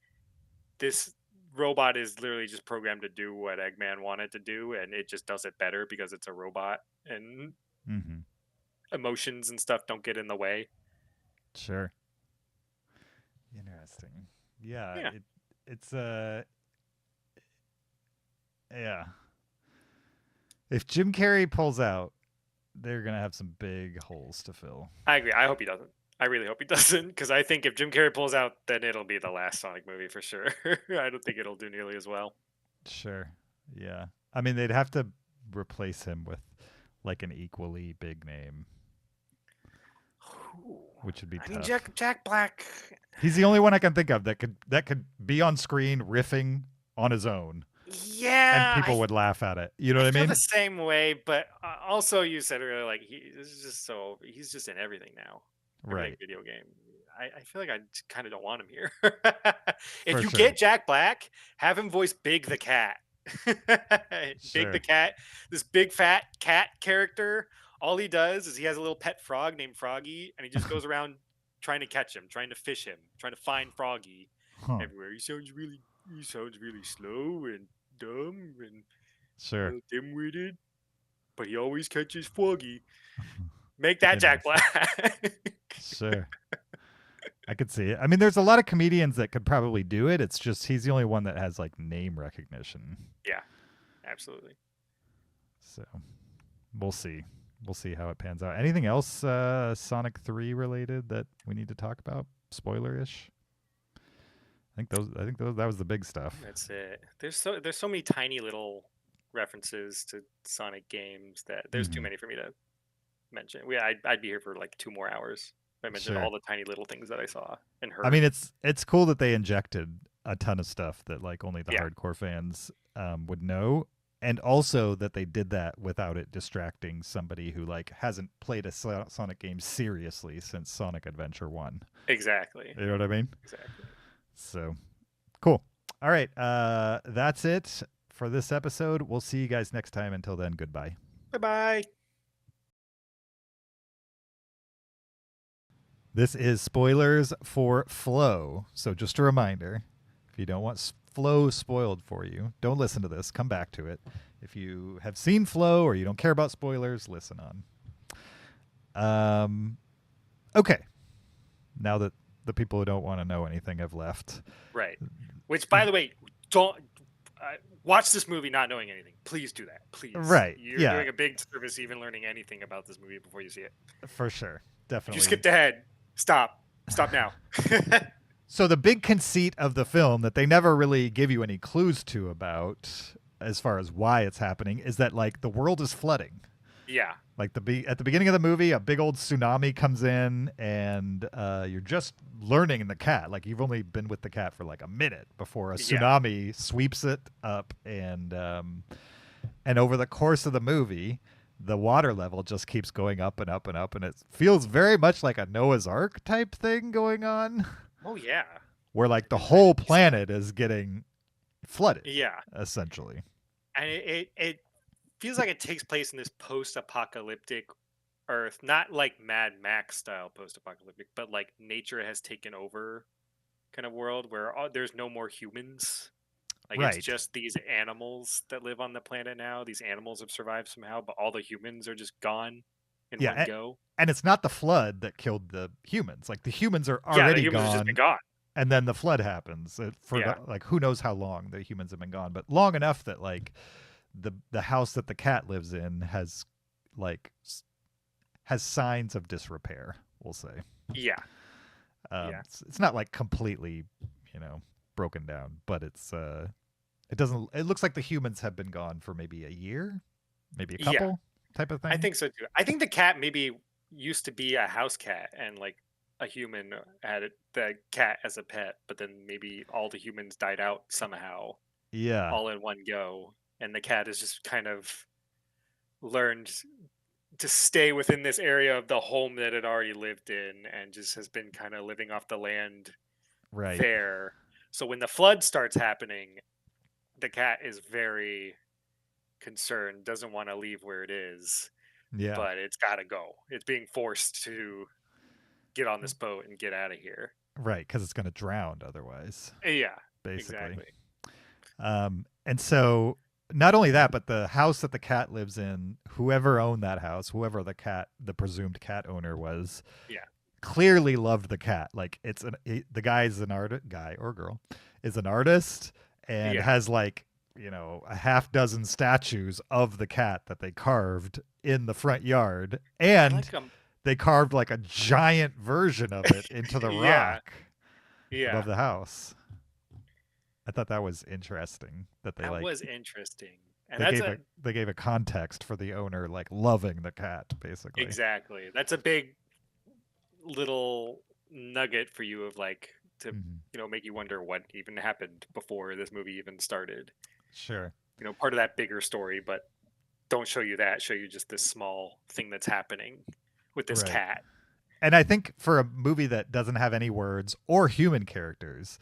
this robot is literally just programmed to do what Eggman wanted to do, and it just does it better because it's a robot, and emotions and stuff don't get in the way. Sure. Interesting. Yeah. It's yeah. If Jim Carrey pulls out, they're gonna have some big holes to fill. I agree. I hope he doesn't. I really hope he doesn't, because I think if Jim Carrey pulls out, then it'll be the last Sonic movie for sure. I don't think it'll do nearly as well. Sure. Yeah. I mean, they'd have to replace him with like an equally big name, which would be tough. I mean, Jack Black. He's the only one I can think of that could be on screen riffing on his own. Yeah, and people would laugh at it. You know what I feel mean? the same way, but also you said earlier, like he's just in everything now. Right. Video game. I feel like I kind of don't want him here. If For you sure. get Jack Black, have him voice Big the Cat. Big the Cat, this big fat cat character. All he does is he has a little pet frog named Froggy, and he just goes around trying to catch him, trying to fish him, trying to find Froggy everywhere. He sounds really slow and dumb and Sure. dim-witted, but he always catches Froggy. Make that Jack Black. Sure. I could see it. I mean, there's a lot of comedians that could probably do it. It's just he's the only one that has like name recognition. Yeah, absolutely. So we'll see. We'll see how it pans out. Anything else Sonic 3 related that we need to talk about? Spoiler-ish? I think that was the big stuff. That's it. There's so many tiny little references to Sonic games that there's too many for me to mention. I'd be here for like 2 more hours if I mentioned all the tiny little things that I saw and heard. I mean, it's cool that they injected a ton of stuff that like only the hardcore fans would know. And also that they did that without it distracting somebody who like hasn't played a Sonic game seriously since Sonic Adventure 1. Exactly. You know what I mean? Exactly. So, cool. All right, that's it for this episode. We'll see you guys next time. Until then, goodbye. Bye-bye. This is spoilers for Flow. So just a reminder, if you don't want Flow spoiled for you, don't listen to this. Come back to it. If you have seen Flow or you don't care about spoilers, listen on. Okay. Now that the people who don't want to know anything have left. Right. Which, by the way, don't watch this movie not knowing anything. Please do that. Please. Right. You're Yeah. doing a big service even learning anything about this movie before you see it. For sure. Definitely. If you skipped ahead, stop. Stop now. So the big conceit of the film that they never really give you any clues to about as far as why it's happening is that like the world is flooding. Yeah. Like at the beginning of the movie, a big old tsunami comes in and you're just learning the cat. Like you've only been with the cat for like a minute before a tsunami sweeps it up and over the course of the movie, the water level just keeps going up and up and up, and it feels very much like a Noah's Ark type thing going on. Oh, yeah. Where like the whole planet is getting flooded. Yeah. Essentially. And it feels like it takes place in this post-apocalyptic Earth, not like Mad Max style post-apocalyptic, but like nature has taken over kind of world where there's no more humans. Like Right. it's just these animals that live on the planet now. These animals have survived somehow, but all the humans are just gone in one go. And it's not the flood that killed the humans. Like the humans are The already humans have just been gone. and then the flood happens like who knows how long the humans have been gone, but long enough that like the house that the cat lives in has signs of disrepair, we'll say. Yeah. It's not like completely broken down, but it looks like the humans have been gone for maybe a year, maybe a couple type of thing. I think so too. I think the cat maybe used to be a house cat and like a human had the cat as a pet, but then maybe all the humans died out somehow. Yeah. All in one go. And the cat has just kind of learned to stay within this area of the home that it already lived in and just has been kind of living off the land there. So when the flood starts happening, the cat is very concerned, doesn't want to leave where it is. Yeah. But it's got to go. It's being forced to get on this boat and get out of here. Right, because it's going to drown otherwise. Yeah, basically. Exactly. And so not only that, but the house that the cat lives in, whoever owned that house, whoever the presumed cat owner was, clearly loved the cat. Like the guy's guy or girl is an artist and has like, a half dozen statues of the cat that they carved in the front yard, and they carved like a giant version of it into the rock above the house. I thought that was interesting that was interesting. And they gave a context for the owner like loving the cat, basically. Exactly. That's a big little nugget for you of like to make you wonder what even happened before this movie even started. Sure. Part of that bigger story, but don't show you that. Show you just this small thing that's happening with this cat. And I think for a movie that doesn't have any words or human characters,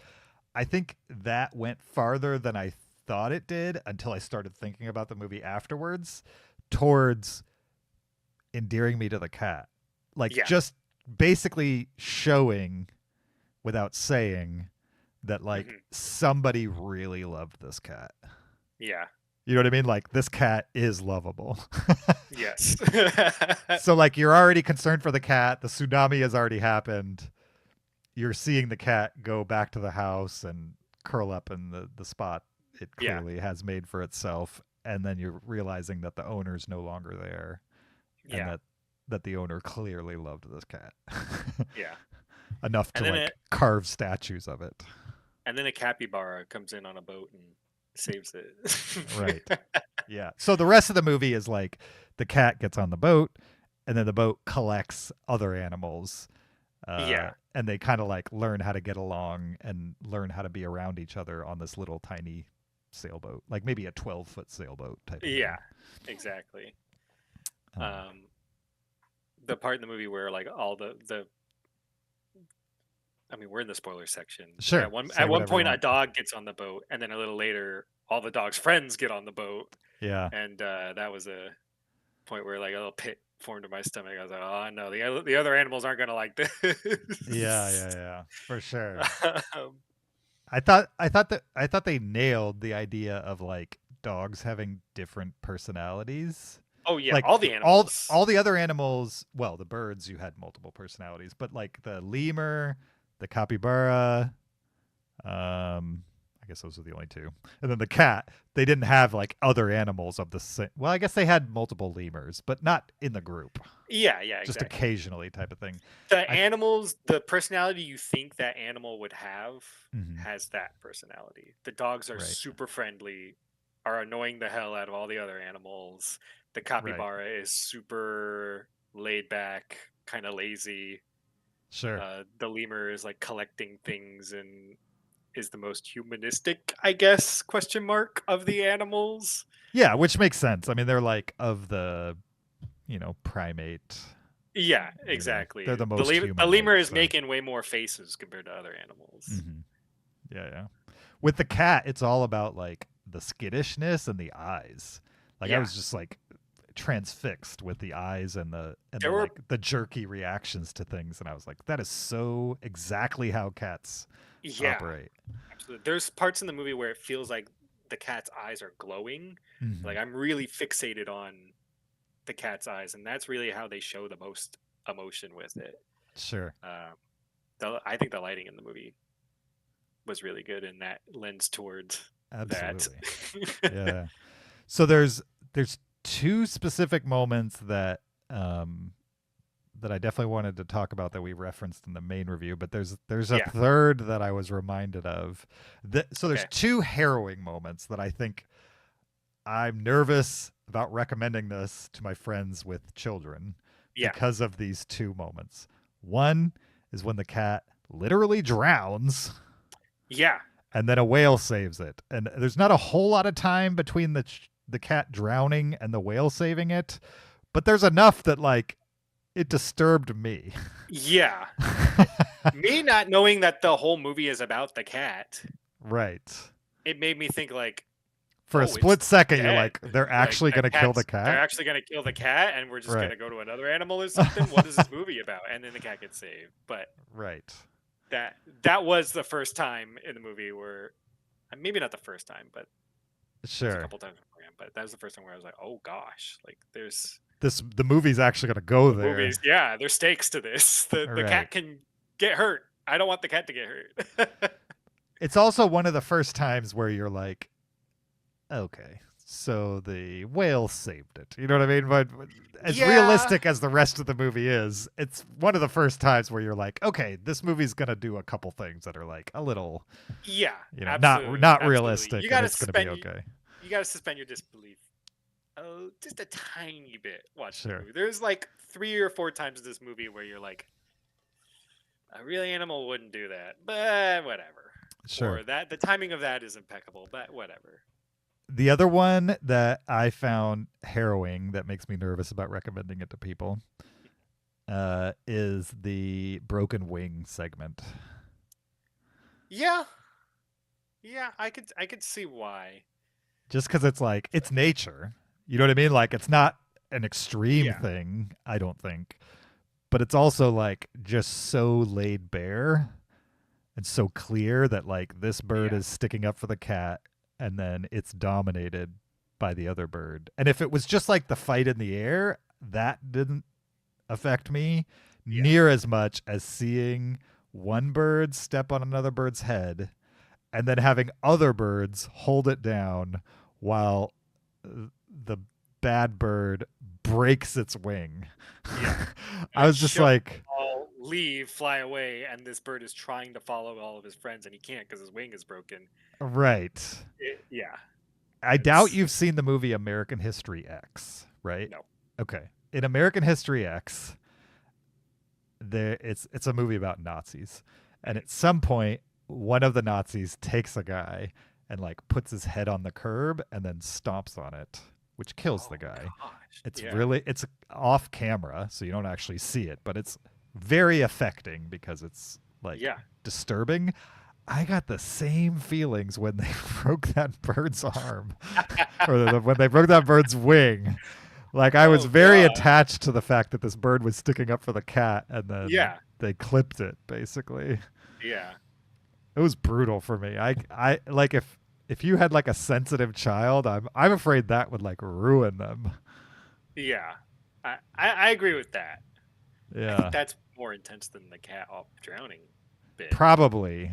I think that went farther than I thought it did until I started thinking about the movie afterwards towards endearing me to the cat. Like just basically showing without saying that like somebody really loved this cat. Yeah. You know what I mean? Like this cat is lovable. Yes. So like you're already concerned for the cat. The tsunami has already happened. You're seeing the cat go back to the house and curl up in the spot it clearly has made for itself. And then you're realizing that the owner's no longer there. And that the owner clearly loved this cat. Enough to carve statues of it. And then a capybara comes in on a boat and saves it. Right. Yeah. So the rest of the movie is like the cat gets on the boat and then the boat collects other animals. And they kind of like learn how to get along and learn how to be around each other on this little tiny sailboat, like maybe a 12-foot sailboat type of thing. Yeah, exactly. The part in the movie where like all the I mean, we're in the spoiler section. Sure. At one Say whatever you point, a want. dog gets on the boat, and then a little later, all the dog's friends get on the boat, Yeah. and that was a point where like a little pit formed in my stomach. I was like, oh no, the other animals aren't gonna like this. Yeah, for sure. Um, I thought they nailed the idea of like dogs having different personalities. oh yeah, Like all the animals. all the other animals, well, the birds, you had multiple personalities, but like the lemur, the capybara, I guess those are the only two, and then the cat, they didn't have like other animals of the same. Well, I guess they had multiple lemurs, but not in the group, yeah, just exactly. occasionally type of thing. The animals, the personality you think that animal would have Mhm. has that personality. The dogs are Right. super friendly, are annoying the hell out of all the other animals. The capybara is super laid back, kind of lazy. Sure. The lemur is like collecting things and is the most humanistic, I guess, question mark, of the animals. Yeah, which makes sense. I mean, they're like of the, primate. Yeah, exactly. they're the most the human-like, lemur is so. making way more faces compared to other animals. Mhm. Yeah. With the cat, it's all about like the skittishness and the eyes. Like I Yeah. was just like transfixed with the eyes and There were- like the jerky reactions to things, and I was like, that is so exactly how cats Yeah, operate. absolutely. There's parts in the movie where it feels like the cat's eyes are glowing. Mhm. Like I'm really fixated on the cat's eyes, and that's really how they show the most emotion with it. Sure. I think the lighting in the movie was really good, and that lends towards Absolutely. that. Yeah. So there's two specific moments that that I definitely wanted to talk about that we referenced in the main review, but there's a Yeah. third that I was reminded of. So there's Okay. two harrowing moments that I think I'm nervous about recommending this to my friends with children Yeah. because of these two moments. One is when the cat literally drowns Yeah. and then a whale saves it. And there's not a whole lot of time between the cat drowning and the whale saving it, but there's enough that like it disturbed me. Yeah. Me not knowing that the whole movie is about the cat, Right. it made me think like, For oh, a it's split second, you're dead. like, they're Like, actually the going to kill the cat's- They're cat? actually going to kill the cat, and we're just Right. going to go to another animal or something. What is this movie about? And then the cat gets saved. But Right. that was the first time in the movie where, maybe not the first time, but there's a Sure. couple times beforehand. But that was the first time where I was like, oh gosh, like there's The movie's actually going to go there. movies. Yeah, there's stakes to this. The Right. cat can get hurt. I don't want the cat to get hurt. It's also one of the first times where you're like, okay, so the whale saved it. You know what I mean? But as Yeah. realistic as the rest of the movie is, it's one of the first times where you're like, okay, this movie's going to do a couple things that are like a little, Yeah, not absolutely. realistic. You and gotta it's going to be suspend. okay. You gotta suspend your disbelief. Oh, just a tiny bit. Watch the Sure. movie. There's like 3 or 4 times in this movie where you're like, a real animal wouldn't do that, but whatever. Sure. Or that the timing of that is impeccable, but whatever. The other one that I found harrowing that makes me nervous about recommending it to people is the broken wing segment. Yeah, I could see why. Just because it's like, it's nature. You know what I mean? Like, it's not an extreme Yeah. thing, I don't think. But it's also like just so laid bare and so clear that like this bird Yeah. is sticking up for the cat and then it's dominated by the other bird. And if it was just like the fight in the air, that didn't affect me Yeah. near as much as seeing one bird step on another bird's head and then having other birds hold it down while the bad bird breaks its wing. Yeah. I was just Sure. like, All leave, fly away, and this bird is trying to follow all of his friends, and he can't because his wing is broken. right. Yeah. I doubt It's- you've seen the movie American History X, right? No. Okay. In American History X, it's a movie about Nazis. And at some point, one of the Nazis takes a guy and like puts his head on the curb and then stomps on it, which kills the guy. Gosh. It's Yeah. really, it's off camera, so you don't actually see it, but it's very affecting because it's like disturbing. I got the same feelings when they broke that bird's arm or when they broke that bird's wing. Like I was very attached to the fact that this bird was sticking up for the cat, and then they clipped it basically. Yeah. It was brutal for me. I like if you had like a sensitive child, I'm afraid that would like ruin them. Yeah. I agree with that. I Yeah. think that's more intense than the cat drowning bit. Probably.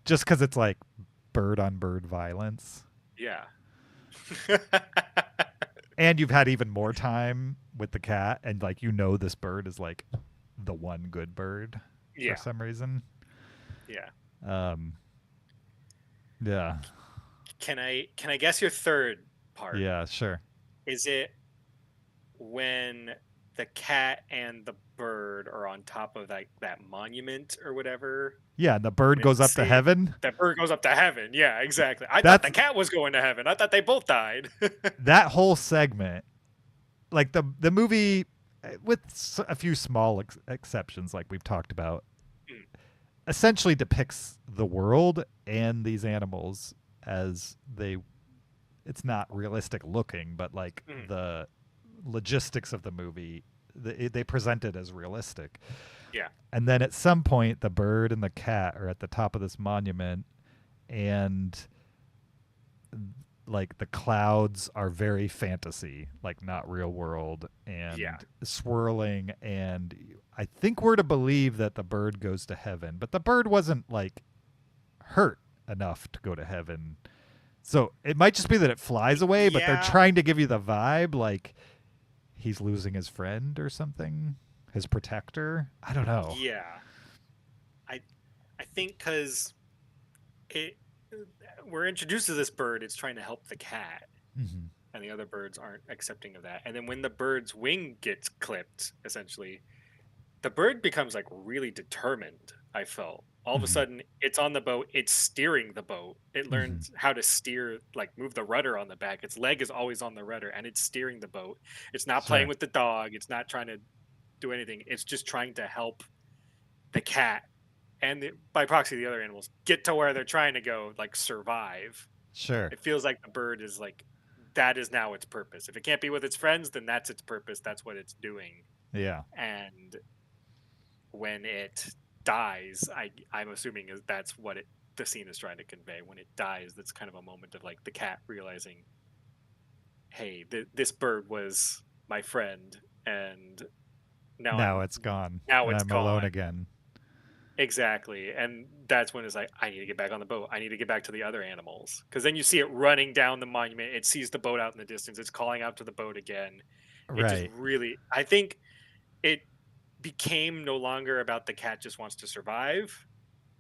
Just because it's like bird on bird violence. Yeah. And you've had even more time with the cat, and like this bird is like the one good bird for some reason. Yeah. Yeah. Can I guess your third part? Yeah, sure. Is it when the cat and the bird are on top of like that monument or whatever? Yeah, and the bird goes up to heaven. That bird goes up to heaven. Yeah, exactly. I thought the cat was going to heaven. I thought they both died. That whole segment, like the movie, with a few small exceptions, like we've talked about, essentially depicts the world and these animals as it's not realistic looking, but like the logistics of the movie, they present it as realistic. Yeah. And then at some point, the bird and the cat are at the top of this monument, and like the clouds are very fantasy, like not real world, and swirling. And I think we're to believe that the bird goes to heaven, but the bird wasn't like hurt enough to go to heaven. So it might just be that it flies away, but they're trying to give you the vibe like he's losing his friend or something. His protector? I don't know. Yeah. I think because we're introduced to this bird, it's trying to help the cat. Mm-hmm. And the other birds aren't accepting of that. And then when the bird's wing gets clipped, essentially, the bird becomes like really determined, I felt. All of a sudden, it's on the boat. It's steering the boat. It learns how to steer, like move the rudder on the back. Its leg is always on the rudder, and it's steering the boat. It's not playing with the dog. It's not trying to do anything. It's just trying to help the cat and by proxy the other animals get to where they're trying to go, like survive. Sure. It feels like the bird is like, that is now its purpose. If it can't be with its friends, then that's its purpose. That's what it's doing. Yeah. And when it dies, I'm assuming that's what the scene is trying to convey. When it dies, that's kind of a moment of like the cat realizing, hey, this bird was my friend, and now it's gone. Now it's I'm gone. alone again. Exactly. And that's when it's like, I need to get back on the boat. I need to get back to the other animals. Because then you see it running down the monument. It sees the boat out in the distance. It's calling out to the boat again. It just really, I think it became no longer about the cat just wants to survive.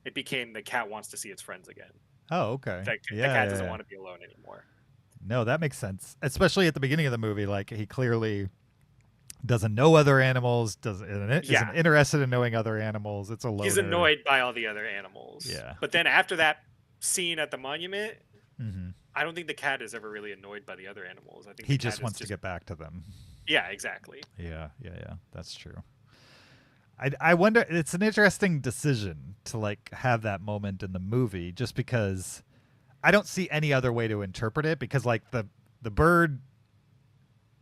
It became the cat wants to see its friends again. Oh, okay. The cat doesn't want to be alone anymore. No, that makes sense. Especially at the beginning of the movie, like he clearly doesn't know other animals, isn't interested in knowing other animals. It's a loner. He's annoyed by all the other animals. Yeah. But then after that scene at the monument, I don't think the cat is ever really annoyed by the other animals. I think he just wants to get back to them. Yeah, exactly. Yeah. That's true. I wonder, it's an interesting decision to like have that moment in the movie, just because I don't see any other way to interpret it, because like the bird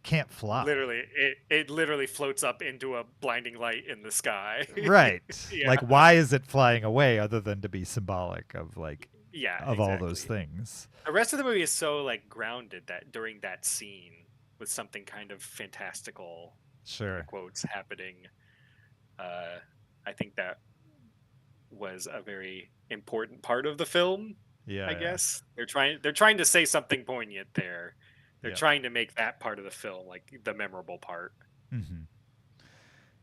can't fly. Literally, it literally floats up into a blinding light in the sky. Right. Yeah. Like, why is it flying away other than to be symbolic of like exactly. all those things? The rest of the movie is so like grounded that during that scene with something kind of fantastical, quotes, happening, I think that was a very important part of the film. I guess they're trying to say something poignant there. They're trying to make that part of the film like the memorable part. Mm-hmm.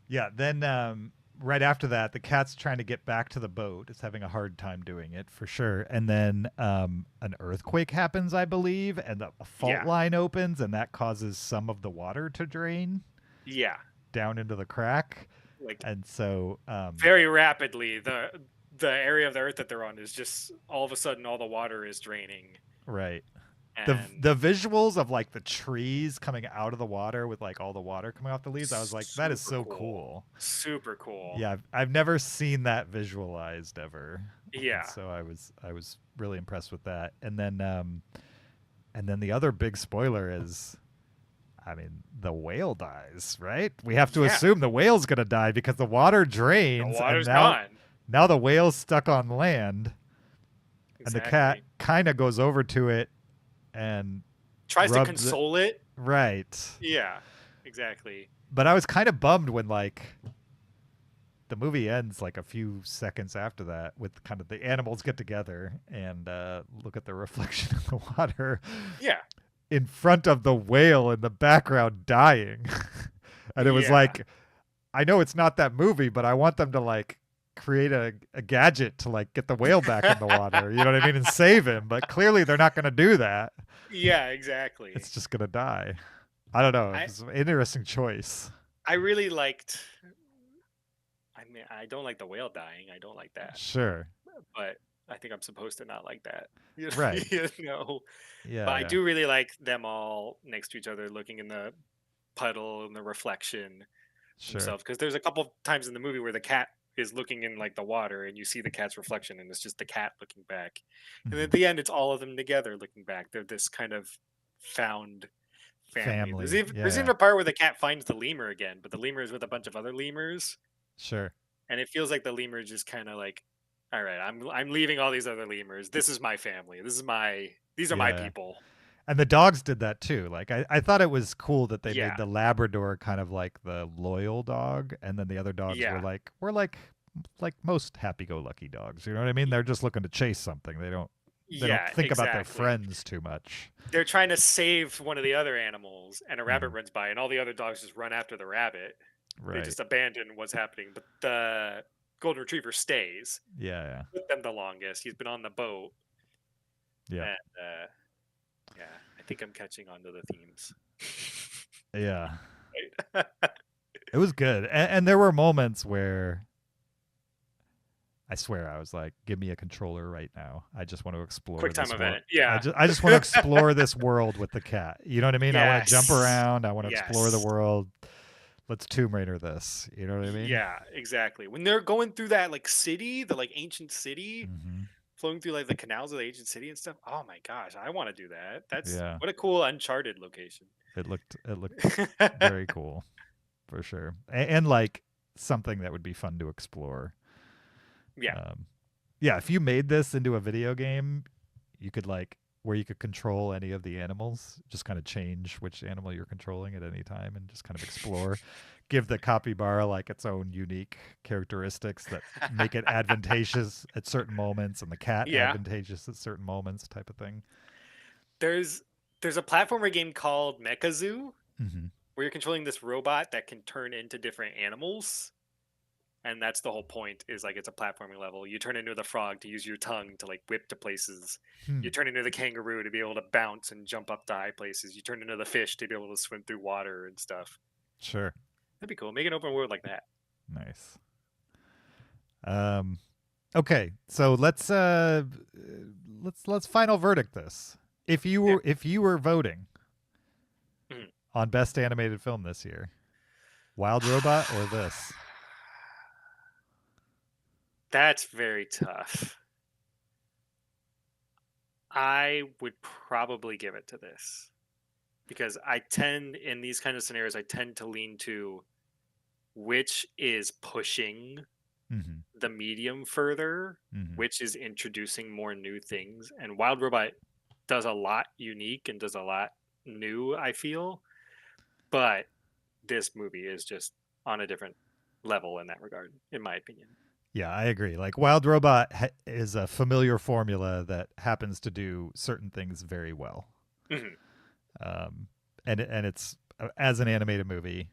Yeah. Then right after that, the cat's trying to get back to the boat. It's having a hard time doing it for sure. And then an earthquake happens, I believe, and a fault line opens, and that causes some of the water to drain. Yeah. Down into the crack. And so very rapidly, the area of the Earth that they're on is just all of a sudden all the water is draining. Right. And The visuals of like the trees coming out of the water with like all the water coming off the leaves, I was like, that is so super cool. Super cool. Yeah, I've never seen that visualized ever. Yeah. And so I was really impressed with that. And then the other big spoiler is, I mean, the whale dies, right? We have to assume the whale's gonna die because the water drains, The water's and now gone. now the whale's stuck on land, and the cat Exactly. kind of goes over to it and Tries to rubs console it. Right. Yeah, exactly. But I was kind of bummed when like the movie ends like a few seconds after that with kind of the animals get together and look at the reflection of the water. Yeah. In front of the whale in the background dying. And it was like, I know it's not that movie, but I want them to like create a gadget to like get the whale back in the water, you know what I mean, and save him. But clearly they're not going to do that. Yeah, exactly. It's just going to die. I don't know. It's an interesting choice. I really liked. I mean, I don't like the whale dying. I don't like that. Sure. But I think I'm supposed to not like that. You know? Right. You know? Yeah. But I do really like them all next to each other, looking in the puddle and the reflection themselves. Because there's a couple times in the movie where the cat is looking in like the water, and you see the cat's reflection, and it's just the cat looking back. And at the end, it's all of them together looking back. They're this kind of found family. There's even a part where the cat finds the lemur again, but the lemur is with a bunch of other lemurs. Sure. And it feels like the lemur is just kind of like, all right, I'm leaving all these other lemurs. This is my family. These are my people. And the dogs did that too. Like I thought it was cool that they made Yeah. the Labrador kind of like the loyal dog, and then the other dogs Yeah. were like most happy-go-lucky dogs. You know what I mean? They're just looking to chase something. They don't think about their friends too much. They're trying to save one of the other animals, and a rabbit runs by, and all the other dogs just run after the rabbit. Right. They just abandon what's happening, but the golden retriever stays Yeah. with them the longest. He's been on the boat. Yeah. And, yeah, I think I'm catching on to the themes. Yeah. Right. It was good. And there were moments where I swear I was like, give me a controller right now. I just want to explore Quick time this event. world. Yeah. I just want to explore this world with the cat. You know what I mean? I want to jump Yes. around. I want to explore the Yes. world. Let's Tomb Raider this. You know what I mean? Yeah, exactly. When they're going through that like city, the like ancient city, flowing through like the canals of the ancient city and stuff. Oh my gosh, I want to do that. That's what a cool Uncharted location. It looked very cool, for sure, and like something that would be fun to explore. Yeah. Yeah. If you made this into a video game, you could like where you could control any of the animals, just kind of change which animal you're controlling at any time, and just kind of explore. Give the capybara like its own unique characteristics that make it advantageous at certain moments, and the cat advantageous at certain moments, type of thing. There's a platformer game called Mechazoo where you're controlling this robot that can turn into different animals. And that's the whole point, is like it's a platforming level. You turn into the frog to use your tongue to like whip to places. You turn into the kangaroo to be able to bounce and jump up to high places. You turn into the fish to be able to swim through water and stuff. Sure. That'd be cool. Make an open world like that. Nice. Okay, so let's final verdict this. If you were voting on best animated film this year, Wild Robot or this? That's very tough. I would probably give it to this, because I tend, in these kind of scenarios, I tend to lean to which is pushing the medium further, which is introducing more new things. And Wild Robot does a lot unique and does a lot new, I feel. But this movie is just on a different level in that regard, in my opinion. Yeah, I agree. Like Wild Robot is a familiar formula that happens to do certain things very well. And it's, as an animated movie,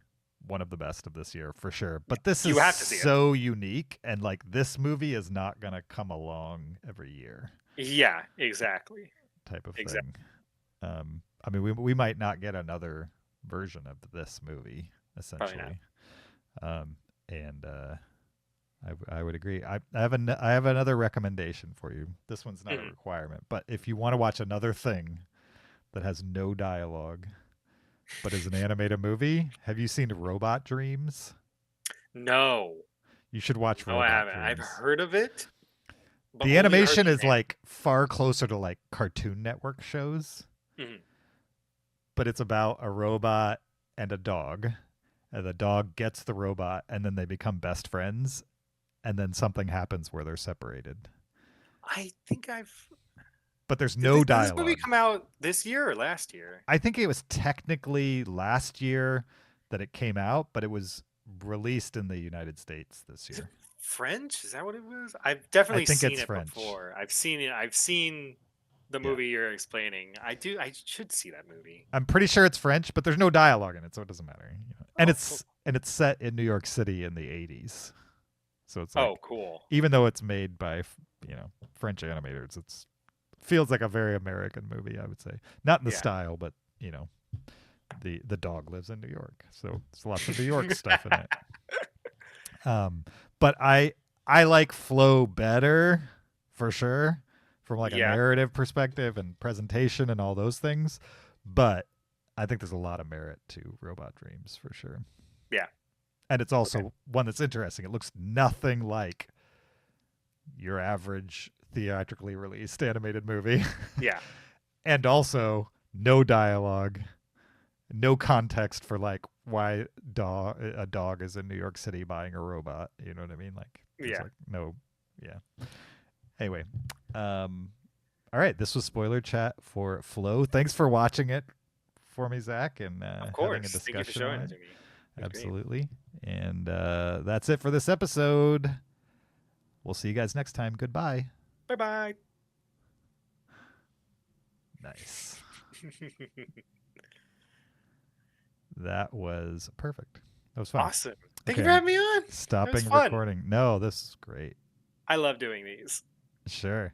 one of the best of this year for sure. But this is so unique, and like this movie is not going to come along every year. Yeah, exactly. Type of thing. I mean, we might not get another version of this movie, essentially. And I would agree. I have another recommendation for you. This one's not a requirement, but if you want to watch another thing that has no dialogue, but is an animated movie, have you seen Robot Dreams? No. You should watch No, Robot I haven't. Dreams. I've heard of it. But The only heard animation the is name. like far closer to like Cartoon Network shows, but it's about a robot and a dog. And the dog gets the robot, and then they become best friends, and then something happens where they're separated. I think I've. But there's no Did this dialogue. movie come out this year or last year? I think it was technically last year that it came out, but it was released in the United States this Is year. it French? Is that what it was? I've definitely think seen it's it French. before. I've seen it. I've seen the movie you're explaining. I should see that movie. I'm pretty sure it's French, but there's no dialogue in it, so it doesn't matter. You know? And Oh, it's set in New York City in the 80s. So it's like, Oh, cool. even though it's made by French animators, it's feels like a very American movie, I would say. Not in the style, but the dog lives in New York, so there's lots of New York stuff in it. But I like Flow better for sure from like a narrative perspective and presentation and all those things. But I think there's a lot of merit to Robot Dreams for sure. Yeah. And it's also one that's interesting. It looks nothing like your average theatrically released animated movie. Yeah. And also no dialogue, no context for like why a dog is in New York City buying a robot. You know what I mean? Like, Anyway, all right. This was Spoiler Chat for Flow. Thanks for watching it for me, Zach, and Of course. having a discussion Thank you for showing on it it. to me. That's Absolutely. And that's it for this episode. We'll see you guys next time. Goodbye. Bye-bye. Nice. That was perfect. That was fun. Awesome. Thank you for having me on. Stopping fun. recording. No, this is great. I love doing these. Sure.